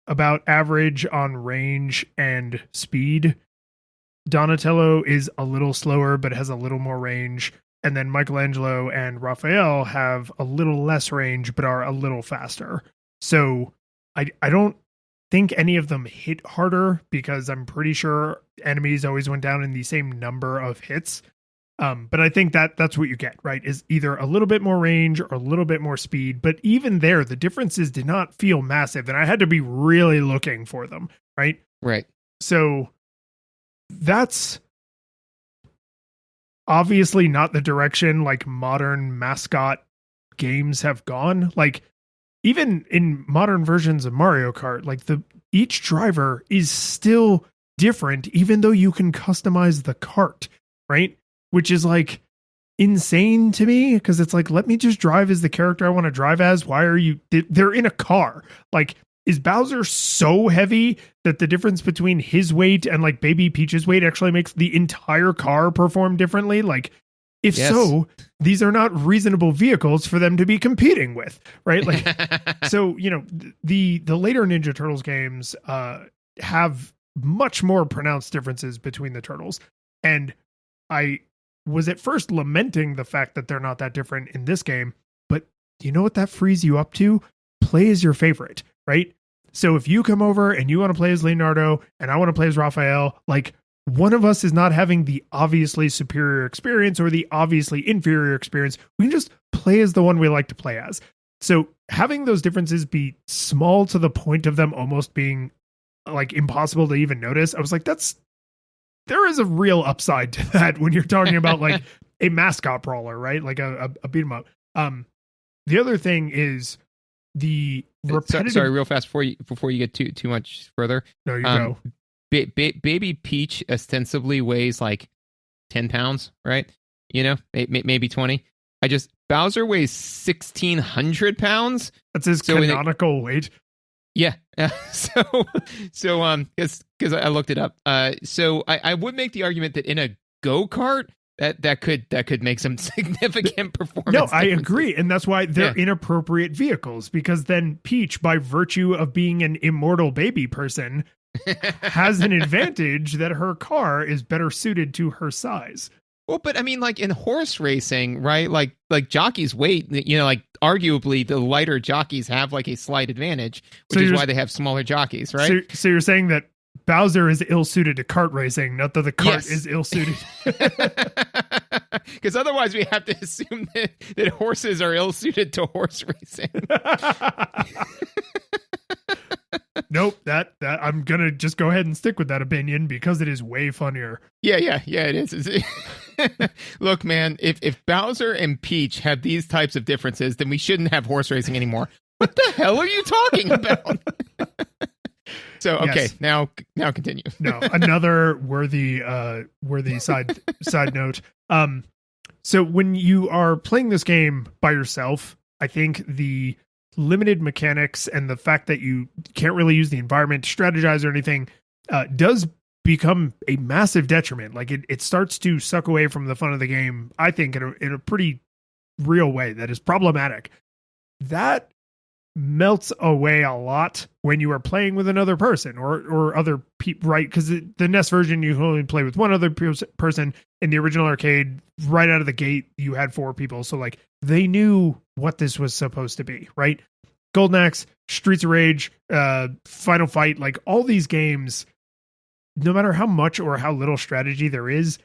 about average on range and speed. Donatello is a little slower, but has a little more range. And then Michelangelo and Raphael have a little less range, but are a little faster. So I don't think any of them hit harder, because I'm pretty sure enemies always went down in the same number of hits. But I think that's what you get, right? Is either a little bit more range or a little bit more speed. But even there, the differences did not feel massive, and I had to be really looking for them, right? Right. So that's obviously not the direction like modern mascot games have gone. Like even in modern versions of Mario Kart, like each driver is still different, even though you can customize the kart, right? Which is like insane to me, because it's like, let me just drive as the character I want to drive as. Why are you? They're in a car. Like is Bowser so heavy that the difference between his weight and like baby Peach's weight actually makes the entire car perform differently? Like, if so, these are not reasonable vehicles for them to be competing with, right? Like, so, you know, the later Ninja Turtles games have much more pronounced differences between the turtles. And I was at first lamenting the fact that they're not that different in this game, but you know what that frees you up to? Play as your favorite, right? So if you come over and you want to play as Leonardo and I want to play as Raphael, like, one of us is not having the obviously superior experience or the obviously inferior experience. We can just play as the one we like to play as. So having those differences be small to the point of them almost being like impossible to even notice, I was like, there is a real upside to that when you're talking about like a mascot brawler, right? Like a beat 'em up. The other thing is the repetitive. Sorry, real fast before you get too much further. No, you go. Baby Peach ostensibly weighs like 10 pounds, right? You know, maybe 20. Bowser weighs 1,600 pounds. That's his canonical weight. Yeah. Because I looked it up. So I would make the argument that in a go-kart, that could make some significant performance. No, I agree. And that's why they're inappropriate vehicles, because then Peach, by virtue of being an immortal baby person, has an advantage that her car is better suited to her size. Well, but I mean, like in horse racing, right? Like jockeys weight, you know, like arguably the lighter jockeys have like a slight advantage, which is why they have smaller jockeys, right? So you're saying that Bowser is ill-suited to kart racing, not that the cart is ill-suited. Because otherwise we have to assume that horses are ill-suited to horse racing. Nope, that I'm gonna just go ahead and stick with that opinion because it is way funnier. Yeah, it is. Look, man, if Bowser and Peach have these types of differences, then we shouldn't have horse racing anymore. What the hell are you talking about? So okay, yes. now continue. No, another worthy side note. So when you are playing this game by yourself, I think the limited mechanics and the fact that you can't really use the environment to strategize or anything does become a massive detriment. Like it starts to suck away from the fun of the game, I think, in a pretty real way that is problematic. That melts away a lot when you are playing with another person or other people, right? Because the NES version, you can only play with one other person. In the original arcade, right out of the gate, you had 4 people. So like they knew what this was supposed to be, right? Golden Axe, Streets of Rage, Final Fight, like all these games, no matter how much or how little strategy there is,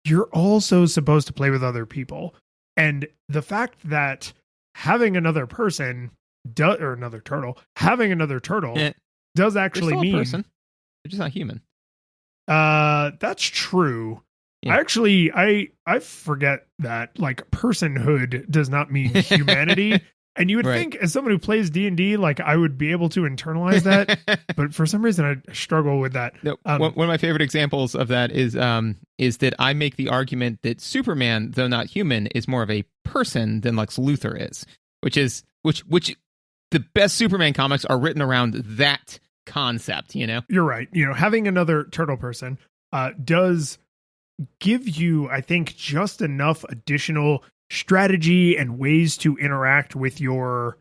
you're also supposed to play with other people. And the fact that having another person having another turtle does actually mean a person. They're just not human. That's true. Yeah. I forget that like personhood does not mean humanity. And you would think as someone who plays D&D, like I would be able to internalize that, but for some reason I struggle with that. No, one of my favorite examples of that is that I make the argument that Superman, though not human, is more of a person than Lex Luthor is, which the best Superman comics are written around that concept, you know? You're right. You know, having another turtle person does give you, I think, just enough additional strategy and ways to interact with your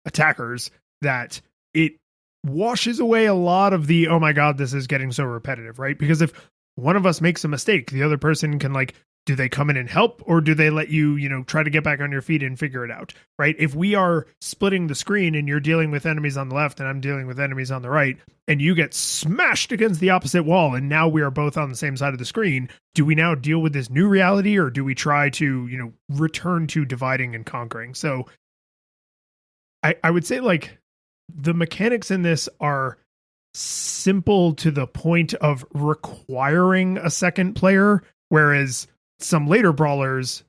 attackers that it washes away a lot of the, oh my God, this is getting so repetitive, right? Because if one of us makes a mistake, the other person can like, do they come in and help, or do they let you, try to get back on your feet and figure it out, right? If we are splitting the screen and you're dealing with enemies on the left and I'm dealing with enemies on the right, and you get smashed against the opposite wall and now we are both on the same side of the screen, do we now deal with this new reality, or do we try to, return to dividing and conquering? So I would say like the mechanics in this are simple to the point of requiring a second player, whereas some later brawlers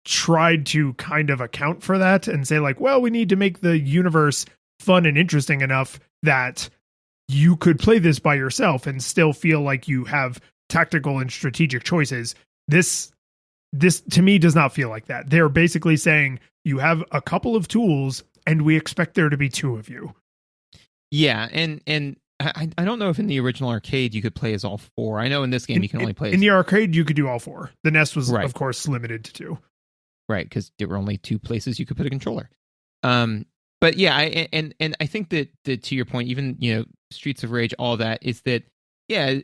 tried to kind of account for that and say like, well, we need to make the universe fun and interesting enough that you could play this by yourself and still feel like you have tactical and strategic choices. This to me does not feel like that. They're basically saying you have a couple of tools and we expect there to be 2 of you. Yeah, and I don't know if in the original arcade you could play as all four. I know in this game you can only play as... In the arcade, you could do all four. The NES was, Right. of course, limited to 2. Right, because there were only 2 places you could put a controller. But yeah, I think that to your point, even, you know, Streets of Rage, all that, is that, yeah,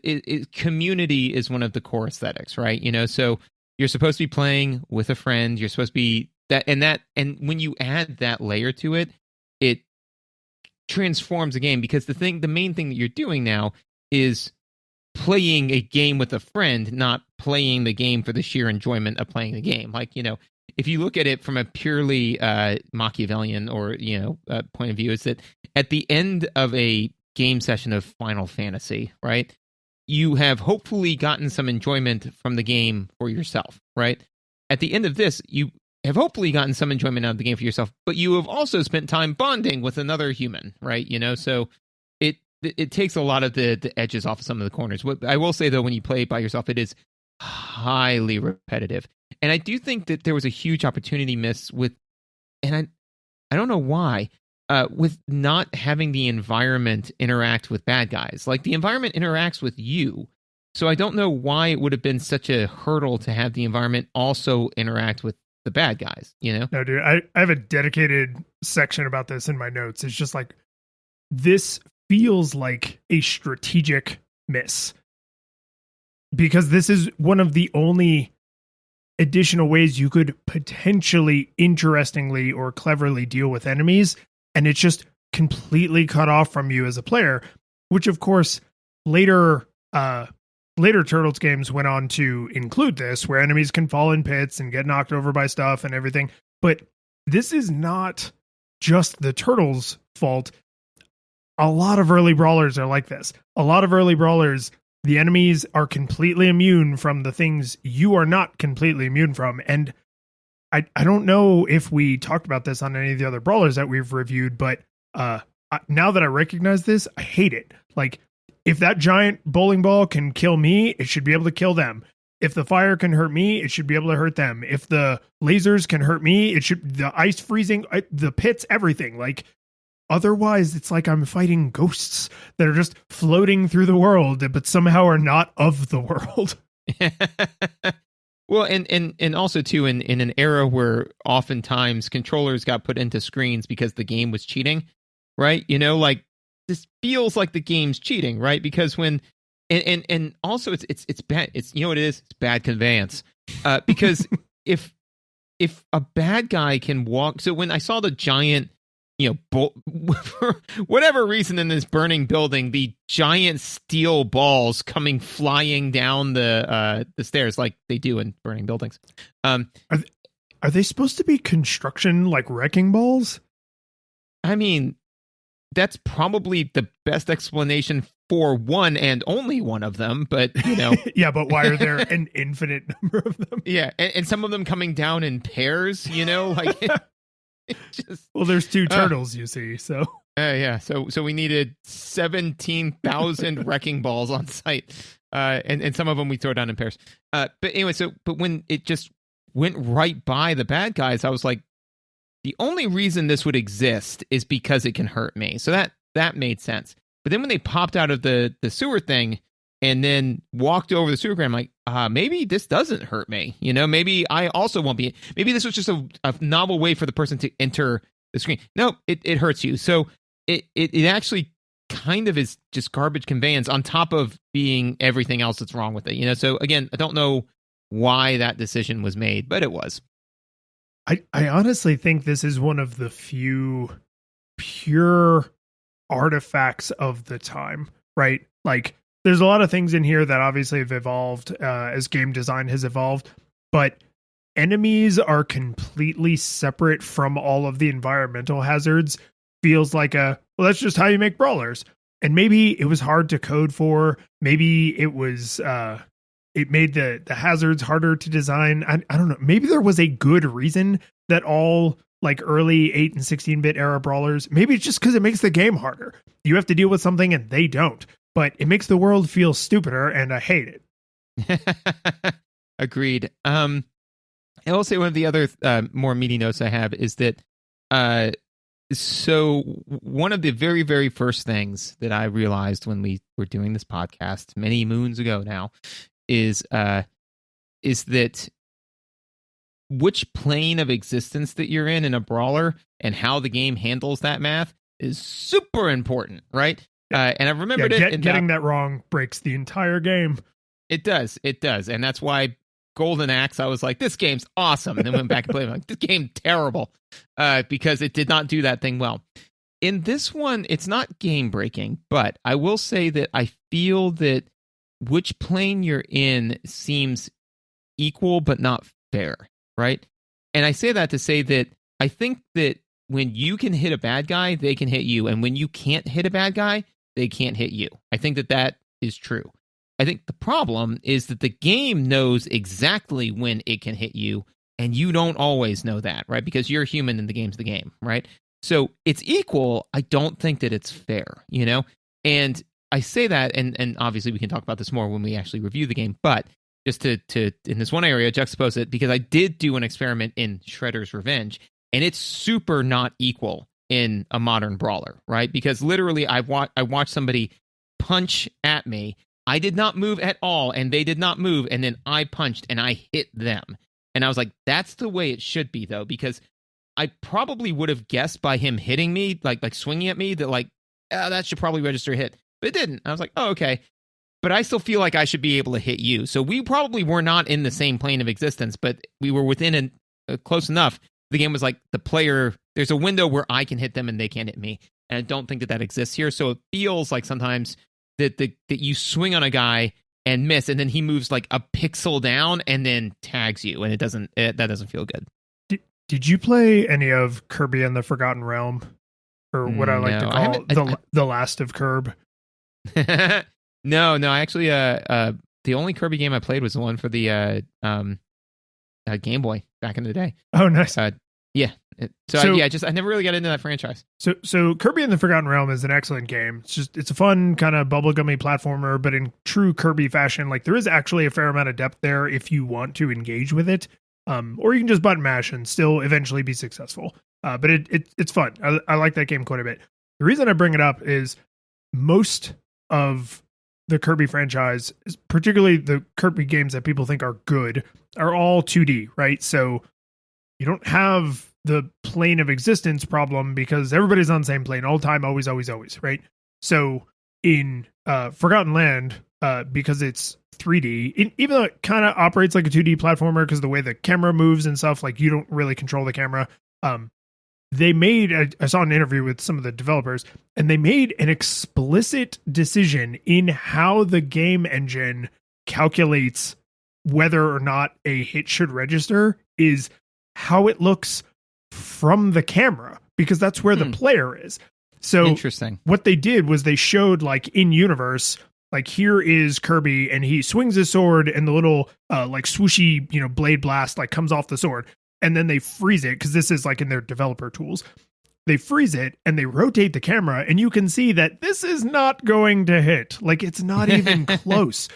community is one of the core aesthetics, right? You know, so you're supposed to be playing with a friend. You're supposed to be and when you add that layer to it, it transforms a game, because the main thing that you're doing now is playing a game with a friend, not playing the game for the sheer enjoyment of playing the game. Like, you know, if you look at it from a purely Machiavellian or, you know, point of view, is that at the end of a game session of Final Fantasy, right, you have hopefully gotten some enjoyment from the game for yourself, right? At the end of this, you have hopefully gotten some enjoyment out of the game for yourself, but you have also spent time bonding with another human, right? You know, so it takes a lot of the edges off of some of the corners. What I will say, though, when you play it by yourself, it is highly repetitive. And I do think that there was a huge opportunity missed with, and I don't know why, with not having the environment interact with bad guys. Like, the environment interacts with you. So I don't know why it would have been such a hurdle to have the environment also interact with the bad guys, you know? No, dude, I have a dedicated section about this in my notes. It's just like, this feels like a strategic miss, because this is one of the only additional ways you could potentially interestingly or cleverly deal with enemies, and it's just completely cut off from you as a player, which of course later Turtles games went on to include this, where enemies can fall in pits and get knocked over by stuff and everything. But this is not just the Turtles' fault. A lot of early brawlers are like this. A lot of early brawlers, the enemies are completely immune from the things you are not completely immune from. And I don't know if we talked about this on any of the other brawlers that we've reviewed, but now that I recognize this, I hate it. Like, if that giant bowling ball can kill me, it should be able to kill them. If the fire can hurt me, it should be able to hurt them. If the lasers can hurt me, the ice freezing, the pits, everything. Like, otherwise, it's like I'm fighting ghosts that are just floating through the world, but somehow are not of the world. Well, and also, too, in an era where oftentimes controllers got put into screens because the game was cheating, right? You know, like, this feels like the game's cheating, right? Because when, and also it's bad. It's, you know what it is? It's bad conveyance. Because if a bad guy can walk, so when I saw the giant, you know, for whatever reason in this burning building, the giant steel balls coming flying down the stairs like they do in burning buildings. Are they supposed to be construction, like wrecking balls? I mean, that's probably the best explanation for one and only one of them, but, you know. Yeah, but why are there an infinite number of them? Yeah, and some of them coming down in pairs, you know, like. Just, well, there's 2 turtles, you see, so. Yeah, so we needed 17,000 wrecking balls on site, and some of them we throw down in pairs. But anyway, but when it just went right by the bad guys, I was like, the only reason this would exist is because it can hurt me. So that made sense. But then when they popped out of the sewer thing and then walked over the sewer ground, I'm like, maybe this doesn't hurt me. You know, maybe I also won't be. Maybe this was just a novel way for the person to enter the screen. No, it hurts you. So it actually kind of is just garbage conveyance on top of being everything else that's wrong with it. You know, so again, I don't know why that decision was made, but it was. I honestly think this is one of the few pure artifacts of the time, right? Like, there's a lot of things in here that obviously have evolved as game design has evolved, but enemies are completely separate from all of the environmental hazards. Feels like well, that's just how you make brawlers. And maybe it was hard to code for. Maybe it was it made the hazards harder to design. I don't know. Maybe there was a good reason that all like early 8 and 16-bit era brawlers, maybe it's just because it makes the game harder. You have to deal with something and they don't. But it makes the world feel stupider, and I hate it. Agreed. I will say one of the other more meaty notes I have is that So one of the very, very first things that I realized when we were doing this podcast many moons ago now is that which plane of existence that you're in a brawler and how the game handles that math is super important, right? And I remembered getting that wrong breaks the entire game. It does. And that's why Golden Axe, I was like, this game's awesome. And then went back and played. I'm like, this game terrible, because it did not do that thing well. In this one, it's not game breaking, but I will say that I feel that which plane you're in seems equal but not fair, right? And I say that to say that I think that when you can hit a bad guy, they can hit you. And when you can't hit a bad guy, they can't hit you. I think that is true. I think the problem is that the game knows exactly when it can hit you, and you don't always know that, right? Because you're human and the game's the game, right? So it's equal. I don't think that it's fair, you know? And I say that, and obviously we can talk about this more when we actually review the game, but just to in this one area, juxtapose it, because I did do an experiment in Shredder's Revenge, and it's super not equal in a modern brawler, right? Because literally I watched somebody punch at me. I did not move at all, and they did not move, and then I punched, and I hit them. And I was like, that's the way it should be, though, because I probably would have guessed by him hitting me, like swinging at me, that, like, that should probably register a hit. But it didn't. I was like, oh, okay. But I still feel like I should be able to hit you. So we probably were not in the same plane of existence, but we were within close enough. The game was like, the player, there's a window where I can hit them, and they can't hit me. And I don't think that exists here. So it feels like sometimes that you swing on a guy and miss, and then he moves like a pixel down and then tags you, and that doesn't feel good. Did you play any of Kirby and the Forgotten Realm, or what I like to call the Last of Kirb? No, I actually the only Kirby game I played was the one for the Game Boy back in the day. Oh, nice. Yeah. I never really got into that franchise. So Kirby and the Forgotten Realm is an excellent game. It's a fun kind of bubblegummy platformer, but in true Kirby fashion, like there is actually a fair amount of depth there if you want to engage with it. Or you can just button mash and still eventually be successful. But it's fun. I like that game quite a bit. The reason I bring it up is most of the Kirby franchise, particularly the Kirby games that people think are good, are all 2D, right? So you don't have the plane of existence problem because everybody's on the same plane all the time, always, right? So in Forgotten Land, because it's 3D, even though it kind of operates like a 2D platformer because the way the camera moves and stuff, like you don't really control the camera. They made, I saw an interview with some of the developers, and they made an explicit decision in how the game engine calculates whether or not a hit should register is how it looks from the camera, because that's where the player is. So interesting. What they did was they showed like in universe, like here is Kirby and he swings his sword and the little like swooshy, blade blast like comes off the sword. And then they freeze it because this is like in their developer tools. They freeze it and they rotate the camera and you can see that this is not going to hit. Like it's not even close.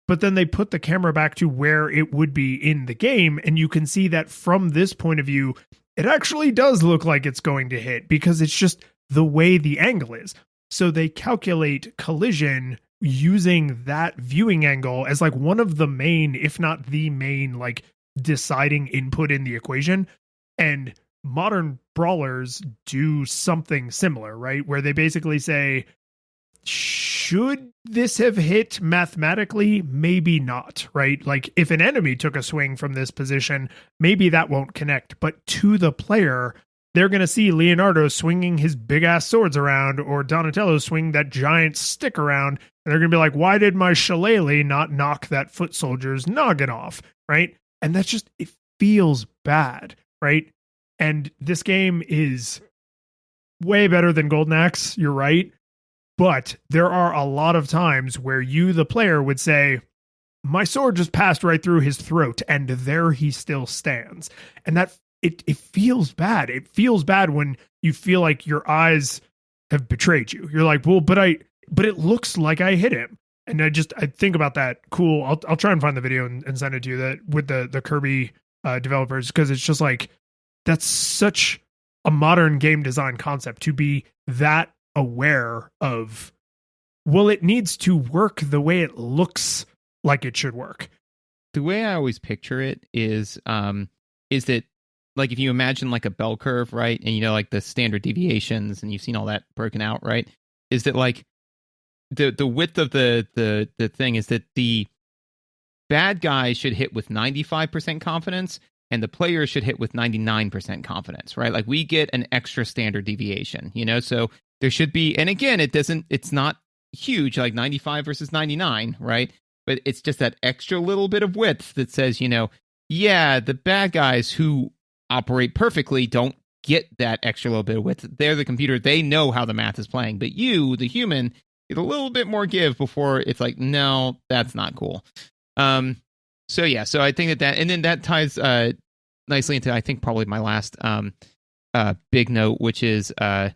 But then they put the camera back to where it would be in the game. And you can see that from this point of view, it actually does look like it's going to hit because it's just the way the angle is. So they calculate collision using that viewing angle as like one of the main, if not the main, like deciding input in the equation. And modern brawlers do something similar, right? Where they basically say, should this have hit mathematically? Maybe not, right? Like if an enemy took a swing from this position, maybe that won't connect. But to the player, they're going to see Leonardo swinging his big ass swords around or Donatello swing that giant stick around. And they're going to be like, why did my shillelagh not knock that foot soldier's noggin off, right? And that's just, it feels bad, right? And this game is way better than Golden Axe, you're right. But there are a lot of times where you, the player, would say, my sword just passed right through his throat, and there he still stands. And that, it feels bad. It feels bad when you feel like your eyes have betrayed you. You're like, well, but it looks like I hit him. And I think about that. Cool. I'll try and find the video and send it to you that with the Kirby developers, because it's just like, that's such a modern game design concept to be that aware of, well, it needs to work the way it looks like it should work. The way I always picture it is that, like, if you imagine like a bell curve, right? And like the standard deviations, and you've seen all that broken out, right? Is that like the width of the thing is that the bad guy should hit with 95% confidence and the player should hit with 99% confidence, right? Like we get an extra standard deviation, so there should be, and again, it's not huge, like 95 versus 99, right? But it's just that extra little bit of width that says, yeah, the bad guys who operate perfectly don't get that extra little bit of width. They're the computer. They know how the math is playing. But you, the human, get a little bit more give before it's like, no, that's not cool. So I think that, and then that ties nicely into, I think, probably my last big note, which is so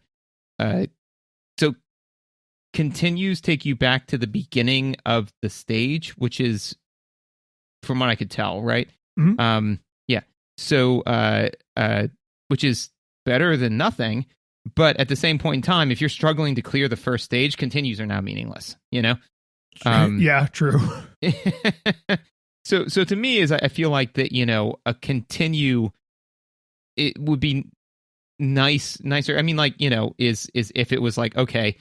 continues take you back to the beginning of the stage, which is, from what I could tell, right? Mm-hmm. So which is better than nothing, but at the same point in time, if you're struggling to clear the first stage, continues are now meaningless, Yeah, true. So to me, is I feel like that, a continue, it would be nicer. I mean, like, is if it was like, okay,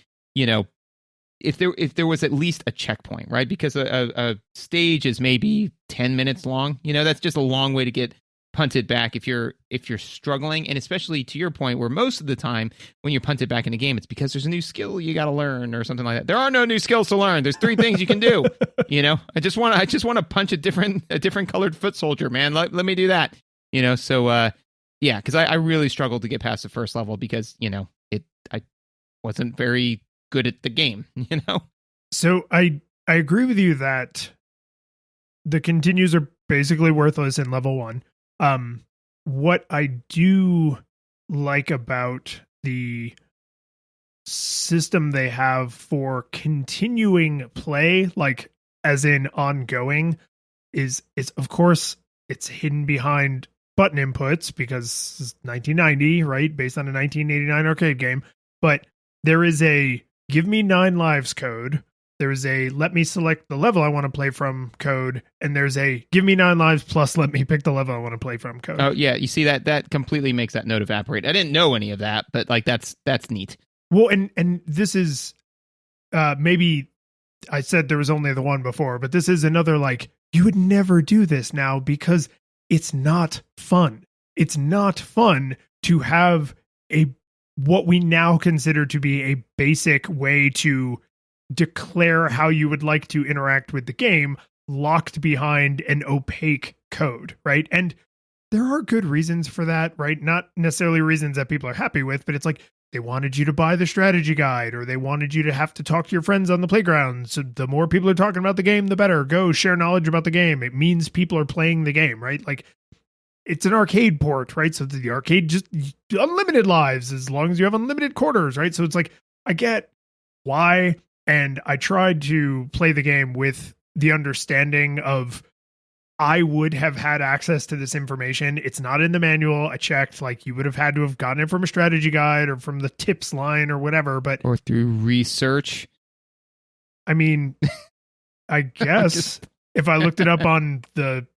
if there was at least a checkpoint, right? Because a stage is maybe 10 minutes long. That's just a long way to get punted back if you're struggling, and especially to your point, where most of the time when you're punted back in a game, it's because there's a new skill you got to learn or something like that. There are no new skills to learn. There's 3 things you can do. I just want to punch a different colored foot soldier, man. Let me do that. So because I really struggled to get past the first level because I wasn't very good at the game. So I agree with you that the continues are basically worthless in level 1. What I do like about the system they have for continuing play, like as in ongoing, is of course it's hidden behind button inputs because it's 1990, right? Based on a 1989 arcade game. But there is a give me 9 lives code. There's a let me select the level I want to play from code, and there's a give me 9 lives plus let me pick the level I want to play from code. Oh yeah, you see that completely makes that note evaporate. I didn't know any of that, but like that's neat. Well, and this is maybe I said there was only the one before, but this is another, like, you would never do this now because it's not fun. It's not fun to have what we now consider to be a basic way to declare how you would like to interact with the game locked behind an opaque code, right? And there are good reasons for that, right? Not necessarily reasons that people are happy with, but it's like they wanted you to buy the strategy guide, or they wanted you to have to talk to your friends on the playground. So the more people are talking about the game, the better. Go share knowledge about the game. It means people are playing the game, right? Like, it's an arcade port, right? So the arcade just unlimited lives as long as you have unlimited quarters, right? So it's like, I get why. And I tried to play the game with the understanding of I would have had access to this information. It's not in the manual. I checked, like, you would have had to have gotten it from a strategy guide or from the tips line or whatever, but or through research. I mean, I guess if I looked it up on the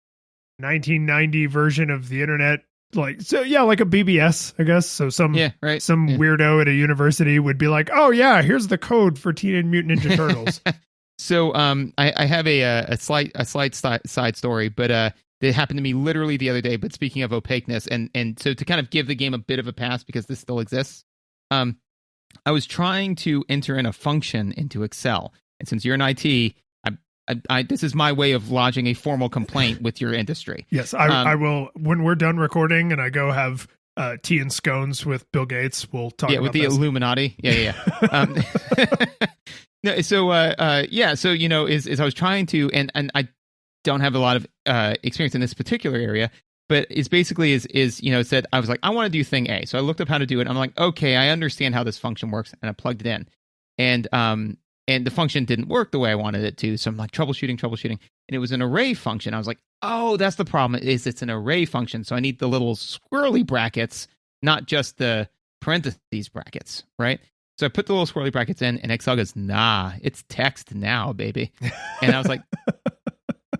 1990 version of the internet, like, so yeah, like a BBS, I guess. So some weirdo at a university would be like, oh yeah, here's the code for Teenage Mutant Ninja Turtles. So I have a slight side story, but it happened to me literally the other day. But speaking of opaqueness, and so to kind of give the game a bit of a pass because this still exists, I was trying to enter in a function into Excel, and since you're in IT, this is my way of lodging a formal complaint with your industry. Yes, I will. When we're done recording and I go have tea and scones with Bill Gates, we'll talk about with the this. Illuminati. Yeah. No, so is I was trying to, and I don't have a lot of experience in this particular area, but it's basically it said, I was like, I want to do thing A. So I looked up how to do it. I'm like, okay, I understand how this function works, and I plugged it in. And the function didn't work the way I wanted it to. So I'm like troubleshooting. And it was an array function. I was like, oh, that's the problem, is it's an array function. So I need the little squirrely brackets not just the parentheses brackets, right? So I put the little squirrely brackets in, and Excel goes, nah, it's text now, baby. And I was like,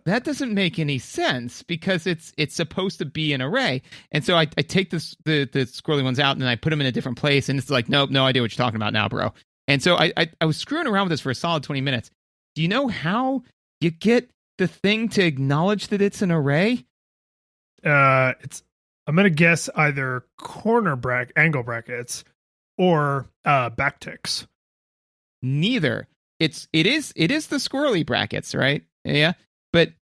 that doesn't make any sense because it's supposed to be an array. And so I take the squirrely ones out and then I put them in a different place, and it's like, nope, no idea what you're talking about now, bro. And so I was screwing around with this for a solid 20 minutes. Do you know how you get the thing to acknowledge that it's an array? I'm going to guess either angle brackets or backticks. Neither. It is the squirrely brackets, right? Yeah. But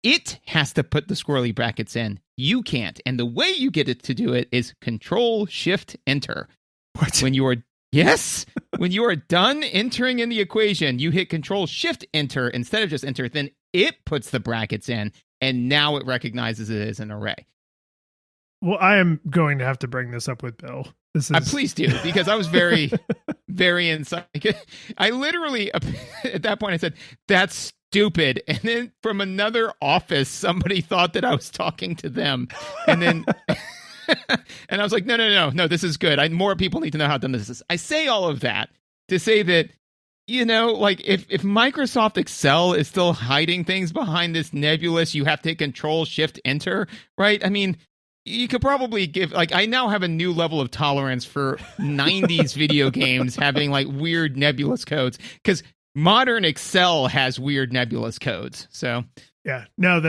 it has to put the squirrely brackets in. You can't. And the way you get it to do it is Control Shift Enter. What? When you are done entering in the equation, you hit Control Shift Enter instead of just Enter. Then it puts the brackets in, and now it recognizes it as an array. Well, I am going to have to bring this up with Bill. This is... Please do, because I was very, very inside. I literally, at that point, I said, that's stupid. And then from another office, somebody thought that I was talking to them. And then, and I was like, no, this is good. More people need to know how dumb this is. I say all of that to say that, like if Microsoft Excel is still hiding things behind this nebulous, you have to hit Control Shift Enter, right? I mean, you could probably give, I now have a new level of tolerance for 90s video games having weird nebulous codes, because modern Excel has weird nebulous codes. So yeah, no,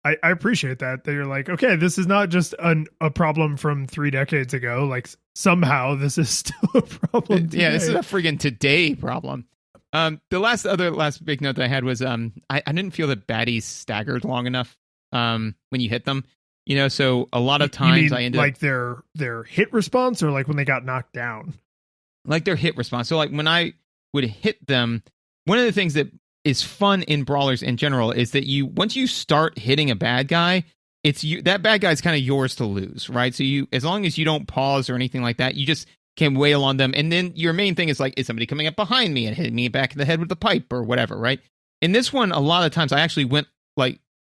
I appreciate that you're like, okay, this is not just a problem from 3 decades ago. Somehow this is still a problem today. Yeah, this is a friggin' today problem. The last big note that I had was I didn't feel that baddies staggered long enough when you hit them. So a lot of times I ended up... their hit response, or when they got knocked down? Their hit response. So when I would hit them, one of the things that is fun in brawlers in general is that once you start hitting a bad guy, that bad guy is kind of yours to lose, right? So as long as you don't pause or anything like that, you just can wail on them. And then your main thing is is somebody coming up behind me and hitting me back in the head with the pipe or whatever, right? In this one, a lot of times I actually went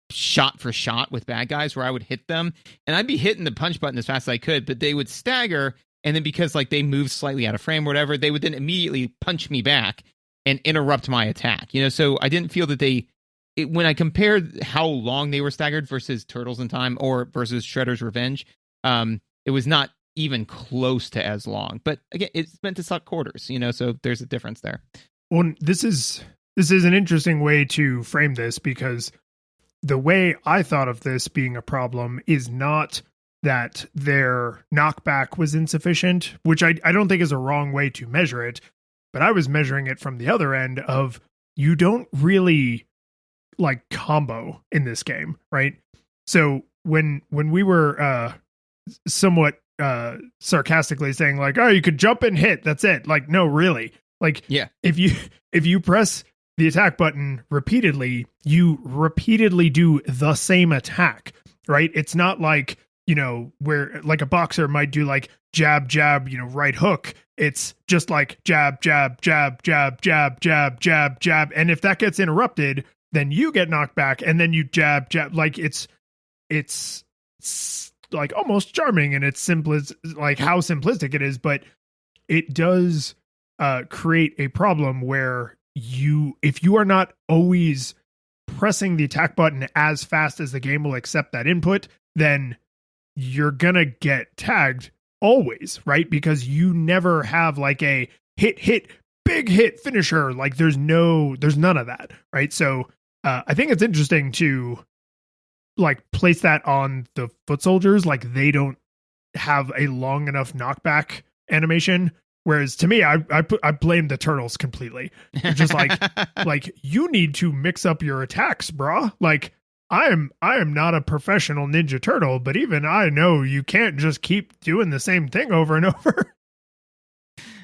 shot for shot with bad guys, where I would hit them and I'd be hitting the punch button as fast as I could, but they would stagger, and then because they moved slightly out of frame or whatever, they would then immediately punch me back and interrupt my attack. So I didn't feel that when I compared how long they were staggered versus Turtles in Time or versus Shredder's Revenge, it was not even close to as long. But again, it's meant to suck quarters, so there's a difference there. Well, this is an interesting way to frame this, because the way I thought of this being a problem is not that their knockback was insufficient, which I don't think is a wrong way to measure it, but I was measuring it from the other end of, you don't really combo in this game, right? So when we were somewhat sarcastically saying oh, you could jump and hit, that's it. No, really. Yeah. If you press the attack button repeatedly, you repeatedly do the same attack, right? It's not where a boxer might do jab, jab, right hook. It's just jab, jab, jab, jab, jab, jab, jab, jab. And if that gets interrupted, then you get knocked back, and then you jab, jab. It's almost charming, and it's simple as how simplistic it is, but it does create a problem where if you are not always pressing the attack button as fast as the game will accept that input, then you're gonna get tagged always, right? Because you never have a hit, big hit finisher. There's none of that, right? So I think it's interesting to place that on the foot soldiers. They don't have a long enough knockback animation. Whereas to me, I blame the Turtles completely. They're just you need to mix up your attacks, brah. I am not a professional Ninja Turtle, but even I know you can't just keep doing the same thing over and over.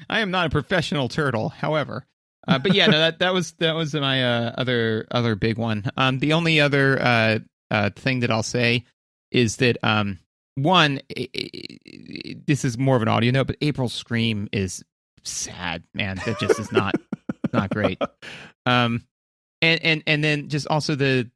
I am not a professional turtle, however. But yeah, no, that was my other big one. The only other thing that I'll say is that one, this is more of an audio note, but April's scream is sad, man. That just is not great. And then just also the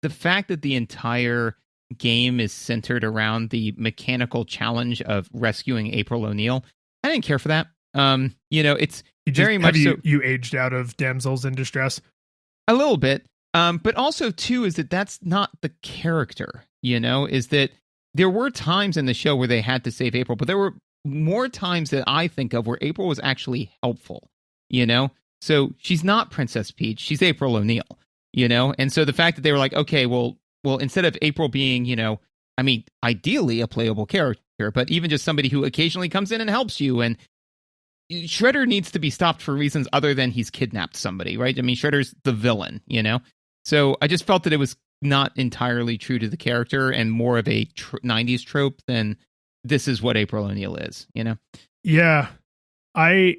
fact that the entire game is centered around the mechanical challenge of rescuing April O'Neil. I didn't care for that. It's very much you aged out of damsels in distress a little bit. But also too is that's not the character, is that there were times in the show where they had to save April, but there were more times that I think of where April was actually helpful, So she's not Princess Peach, she's April O'Neil, And so the fact that they were like, okay, well, instead of April being, ideally a playable character, but even just somebody who occasionally comes in and helps you, and Shredder needs to be stopped for reasons other than he's kidnapped somebody, right? I mean, Shredder's the villain, So I just felt that it was not entirely true to the character and more of a 90s trope than this is what April O'Neil is, Yeah. I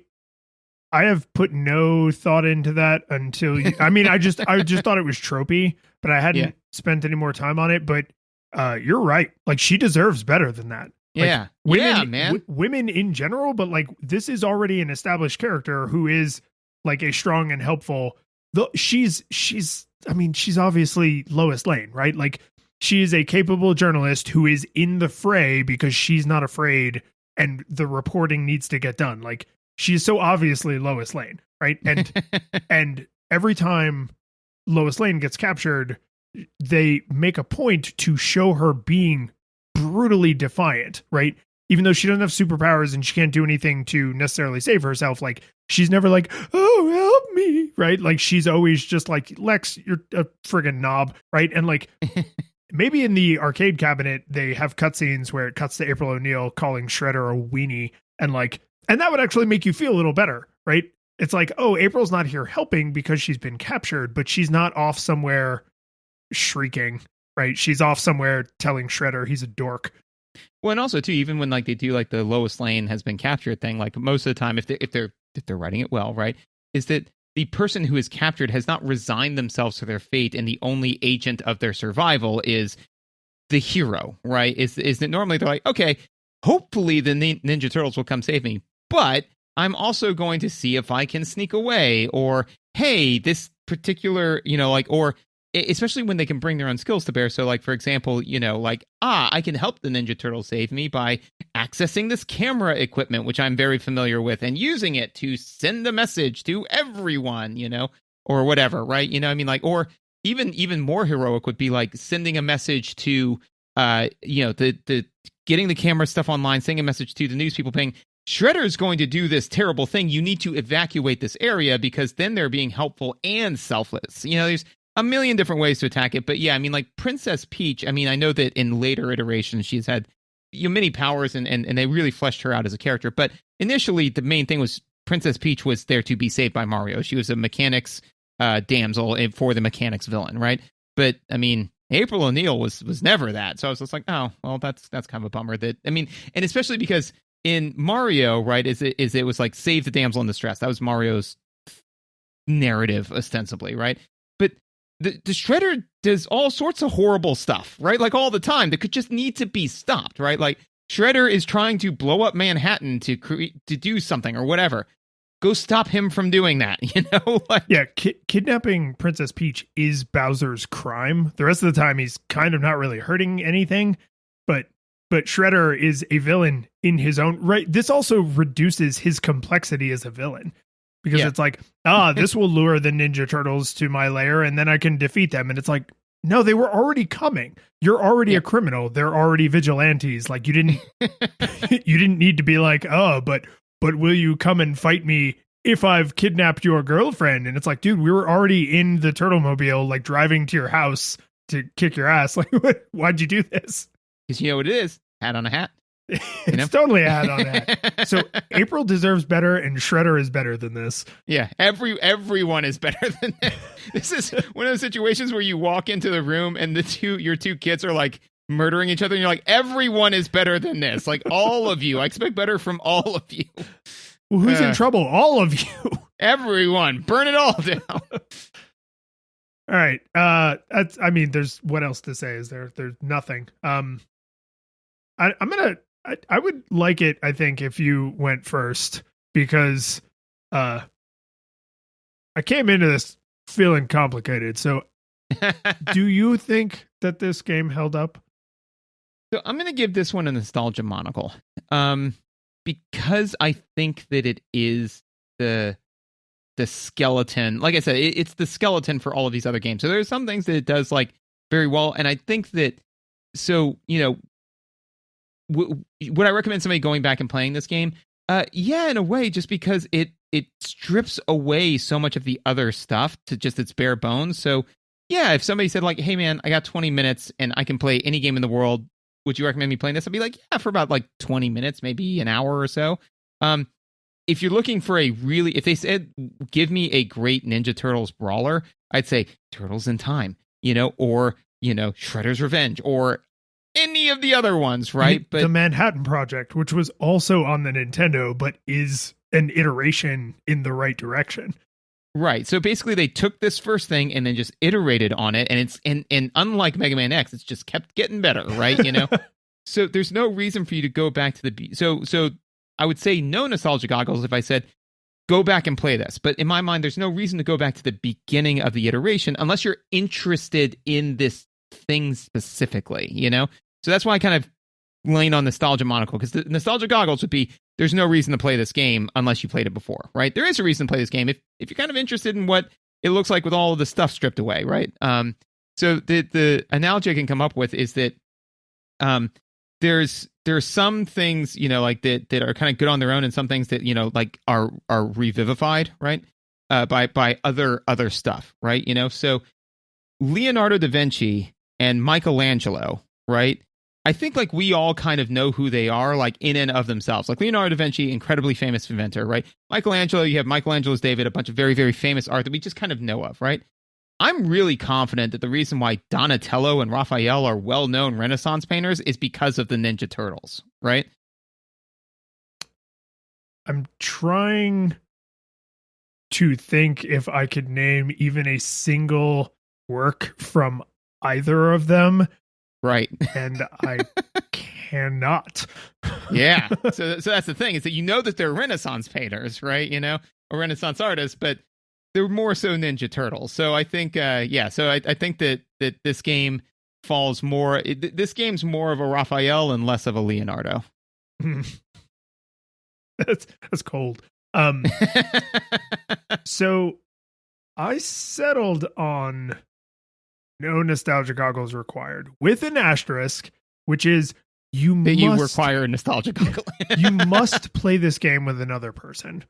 have put no thought into that until I just thought it was tropey, but I hadn't spent any more time on it. But you're right. Like, she deserves better than that. Yeah. Man. Women in general, but like, this is already an established character who is like a strong and helpful. She's obviously Lois Lane, right? Like, she is a capable journalist who is in the fray because she's not afraid and the reporting needs to get done. Like, she's so obviously Lois Lane, right? And and every time Lois Lane gets captured, they make a point to show her being brutally defiant, right? Even though she doesn't have superpowers and she can't do anything to necessarily save herself, like, she's never like, oh, help me, right? Like, she's always just like, Lex, you're a friggin' knob, right? And like, maybe in the arcade cabinet, they have cutscenes where it cuts to April O'Neil calling Shredder a weenie, and that would actually make you feel a little better, right? It's like, oh, April's not here helping because she's been captured, but she's not off somewhere shrieking, right? She's off somewhere telling Shredder he's a dork. Well, and also too, even when like they do like the Lois Lane has been captured thing, like most of the time, if they're writing it well, right, is that the person who is captured has not resigned themselves to their fate, and the only agent of their survival is the hero, right? Is that normally they're like, okay, hopefully the Ninja Turtles will come save me, but I'm also going to see if I can sneak away, or hey, this particular, or especially when they can bring their own skills to bear. So like, for example, I can help the Ninja Turtles save me by accessing this camera equipment, which I'm very familiar with, and using it to send a message to everyone, or whatever, right? Or even more heroic would be like sending a message to, the getting the camera stuff online, sending a message to the news people saying, Shredder's going to do this terrible thing. You need to evacuate this area, because then they're being helpful and selfless. There's a million different ways to attack it. But yeah, like Princess Peach, I know that in later iterations, she's had many powers and they really fleshed her out as a character. But initially, the main thing was Princess Peach was there to be saved by Mario. She was a mechanics damsel for the mechanics villain, right? But April O'Neil was never that. So I was just like, oh, well, that's kind of a bummer. And especially because in Mario, right, it was like save the damsel in distress. That was Mario's narrative ostensibly, right? But the Shredder does all sorts of horrible stuff, right? Like all the time that could just need to be stopped, right? Like Shredder is trying to blow up Manhattan to do something or whatever. Go stop him from doing that, Yeah, kidnapping Princess Peach is Bowser's crime. The rest of the time, he's kind of not really hurting anything, but Shredder is a villain in his own right. This also reduces his complexity as a villain. Because it's like, this will lure the Ninja Turtles to my lair and then I can defeat them. And it's like, no, they were already coming. You're already a criminal. They're already vigilantes. Like, you didn't you didn't need to be like, oh, but will you come and fight me if I've kidnapped your girlfriend? And it's like, dude, we were already in the Turtlemobile, like driving to your house to kick your ass. Like, why'd you do this? Because you know what it is? Hat on a hat. It's totally a hat on a hat. So April deserves better, and Shredder is better than this. Yeah, everyone is better than this. This is one of those situations where you walk into the room and your two kids are like murdering each other, and you're like, everyone is better than this. Like, all of you. I expect better from all of you. Well, who's in trouble? All of you. Everyone. Burn it all down. All right. There's what else to say? Is there's nothing. I would like it, I think, if you went first, because I came into this feeling complicated. So do you think that this game held up? So I'm going to give this one a nostalgia monocle, because I think that it is the skeleton. Like I said, it's the skeleton for all of these other games. So there's some things that it does like very well, and I think that. So would I recommend somebody going back and playing this game? Yeah, in a way, just because it strips away so much of the other stuff to just its bare bones. So yeah, if somebody said like, "Hey man, I got 20 minutes and I can play any game in the world. Would you recommend me playing this?" I'd be like, yeah, for about like 20 minutes, maybe an hour or so. If you're looking for if they said, give me a great Ninja Turtles brawler, I'd say Turtles in Time, or, Shredder's Revenge, or any of the other ones, right? But the Manhattan Project, which was also on the Nintendo, but is an iteration in the right direction. Right. So basically they took this first thing and then just iterated on it. And it's and unlike Mega Man X, it's just kept getting better, right? So there's no reason for you to go back to so I would say no nostalgia goggles if I said, go back and play this. But in my mind, there's no reason to go back to the beginning of the iteration unless you're interested in this thing specifically, So that's why I kind of lean on nostalgia monocle, because the nostalgia goggles would be, there's no reason to play this game unless you played it before, right? There is a reason to play this game if you're kind of interested in what it looks like with all of the stuff stripped away, right? So the analogy I can come up with is that there's some things, like that are kind of good on their own, and some things that, like are revivified, right? By other stuff, right? So Leonardo da Vinci and Michelangelo, right? I think like we all kind of know who they are, like in and of themselves. Like Leonardo da Vinci, incredibly famous inventor, right? Michelangelo, you have Michelangelo's David, a bunch of very, very famous art that we just kind of know of, right? I'm really confident that the reason why Donatello and Raphael are well-known Renaissance painters is because of the Ninja Turtles, right? I'm trying to think if I could name even a single work from either of them. Right. And I cannot. Yeah. So that's the thing, is that that they're Renaissance painters, right? Or Renaissance artists, but they're more so Ninja Turtles. So I think, so I think that this game falls more, this game's more of a Raphael and less of a Leonardo. That's cold. So I settled on no nostalgia goggles required, with an asterisk, which is you require a nostalgia goggle. You must play this game with another person.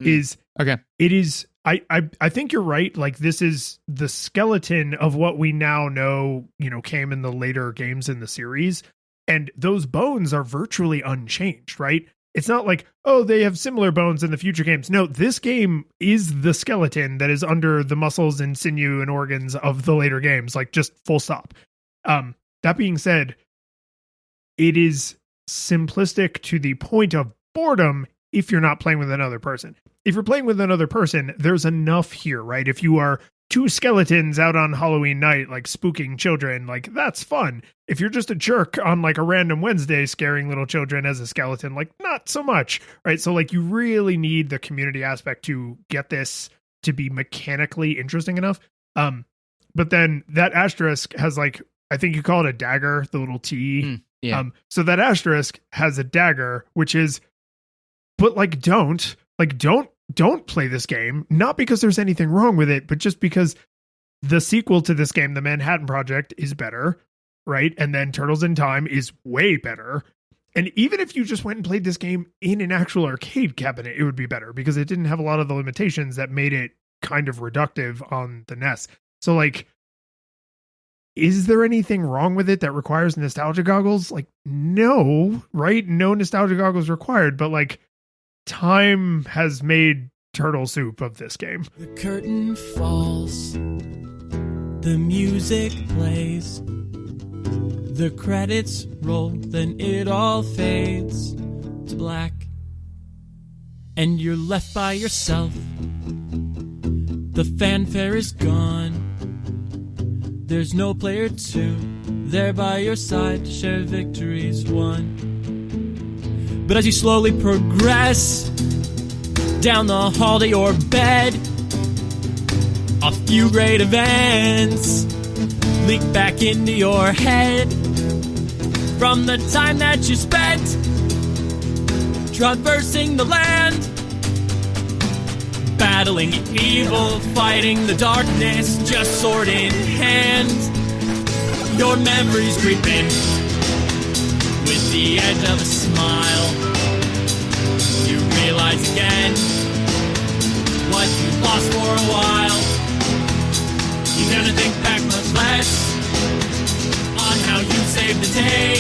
Okay. It is. I think you're right. Like, this is the skeleton of what we now know, came in the later games in the series. And those bones are virtually unchanged, right? It's not like, oh, they have similar bones in the future games. No, this game is the skeleton that is under the muscles and sinew and organs of the later games, like just full stop. That being said, it is simplistic to the point of boredom if you're not playing with another person. If you're playing with another person, there's enough here, right? If you are two skeletons out on Halloween night, like spooking children, like that's fun. If you're just a jerk on like a random Wednesday scaring little children as a skeleton, like not so much, right? So like you really need the community aspect to get this to be mechanically interesting enough. But then that asterisk has like, I think you call it a dagger, the little T. Yeah. So that asterisk has a dagger, which is, but like don't play this game, not because there's anything wrong with it, but just because the sequel to this game, the Manhattan Project, is better, right? And then Turtles in Time is way better. And even if you just went and played this game in an actual arcade cabinet, it would be better because it didn't have a lot of the limitations that made it kind of reductive on the NES. So like, is there anything wrong with it that requires nostalgia goggles? Like, no, right? No nostalgia goggles required, but like, time has made turtle soup of this game. The curtain falls, the music plays, the credits roll, then it all fades to black, and you're left by yourself. The fanfare is gone, there's no player two there by your side to share victories won. But as you slowly progress down the hall to your bed, a few great events leak back into your head. from the time that you spent traversing the land, battling evil, fighting the darkness, just sword in hand. Your memories creeping with the edge of a smile. You realize again what you lost for a while. You're gonna think back much less on how you saved the day